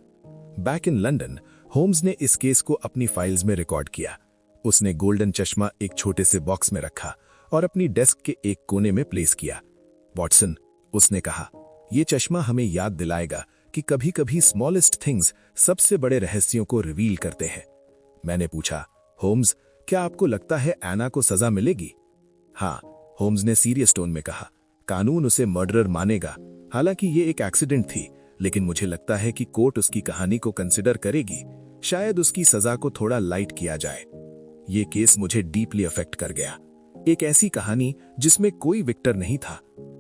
बैक इन लंदन, होम्स ने इस केस को अपनी फाइल्स में रिकॉर्ड किया। उसने गोल्डन चश्मा एक छोटे से बॉक्स में रखा और अपनी डेस्क के एक कोने में प्लेस किया। वॉटसन, उसने कहा, यह चश्मा हमें याद दिलाएगा कि कभी कभी स्मॉलेस्ट थिंग्स सबसे बड़े रहस्यों को रिवील करते हैं। मैंने पूछा, होम्स, क्या आपको लगता है एना को सजा मिलेगी? हाँ, होम्स ने सीरियस टोन में कहा, कानून उसे मर्डरर मानेगा। हालांकि ये एक एक्सीडेंट थी, लेकिन मुझे लगता है कि कोर्ट उसकी कहानी को कंसिडर करेगी। शायद उसकी सजा को थोड़ा लाइट किया जाए। ये केस मुझे डीपली अफेक्ट कर गया। एक ऐसी कहानी जिसमें कोई विक्टर नहीं था।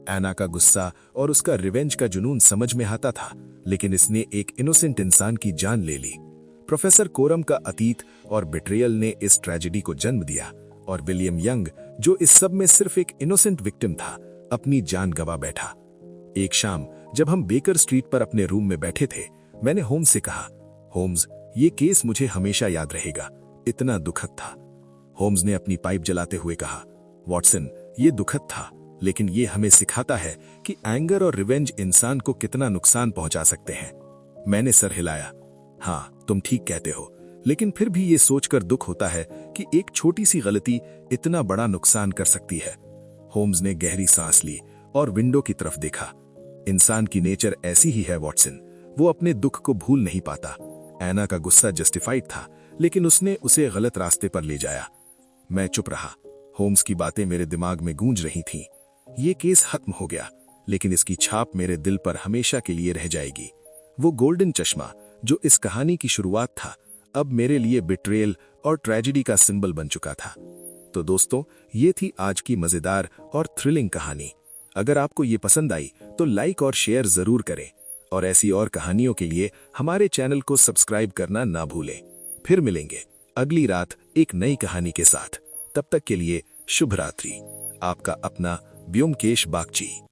एना का गुस्सा और उसका रिवेंज का जुनून समझ में आता था, लेकिन इसने एक इनोसेंट इंसान की जान ले ली। प्रोफेसर कोरम का अतीत और बिट्रेयल ने इस ट्रेजेडी को जन्म दिया, और विलियम यंग, जो इस सब में सिर्फ एक इनोसेंट विक्टिम था, अपनी जान गंवा बैठा। एक शाम जब हम बेकर स्ट्रीट पर अपने रूम में बैठे थे, मैंने होम्स से कहा, होम्स, ये केस मुझे हमेशा याद रहेगा। इतना दुखद था। होम्स ने अपनी पाइप जलाते हुए कहा, वॉटसन, ये दुखद था, लेकिन ये हमें सिखाता है कि एंगर और रिवेंज इंसान को कितना नुकसान पहुंचा सकते हैं। मैंने सर हिलाया। हाँ, तुम ठीक कहते हो, लेकिन फिर भी ये सोचकर दुख होता है कि एक छोटी सी गलती इतना बड़ा नुकसान कर सकती है। होम्स ने गहरी सांस ली और विंडो की तरफ देखा। इंसान की नेचर ऐसी ही है वॉटसन, वो अपने दुख को भूल नहीं पाता। एना का गुस्सा जस्टिफाइड था, लेकिन उसने उसे गलत रास्ते पर ले जाया। मैं चुप रहा। होम्स की बातें मेरे दिमाग में गूंज रही थीं। ये केस खत्म हो गया, लेकिन इसकी छाप मेरे दिल पर हमेशा के लिए रह जाएगी। वो गोल्डन चश्मा जो इस कहानी की शुरुआत था, अब मेरे लिए बिट्रेयल और ट्रेजेडी का सिंबल बन चुका था। तो दोस्तों, ये थी आज की मजेदार और थ्रिलिंग कहानी। अगर आपको ये पसंद आई तो लाइक और शेयर जरूर करें, और ऐसी और कहानियों के लिए हमारे चैनल को सब्सक्राइब करना ना भूलें। फिर मिलेंगे अगली रात एक नई कहानी के साथ। तब तक के लिए शुभ रात्रि। आपका अपना व्योमकेश बागची।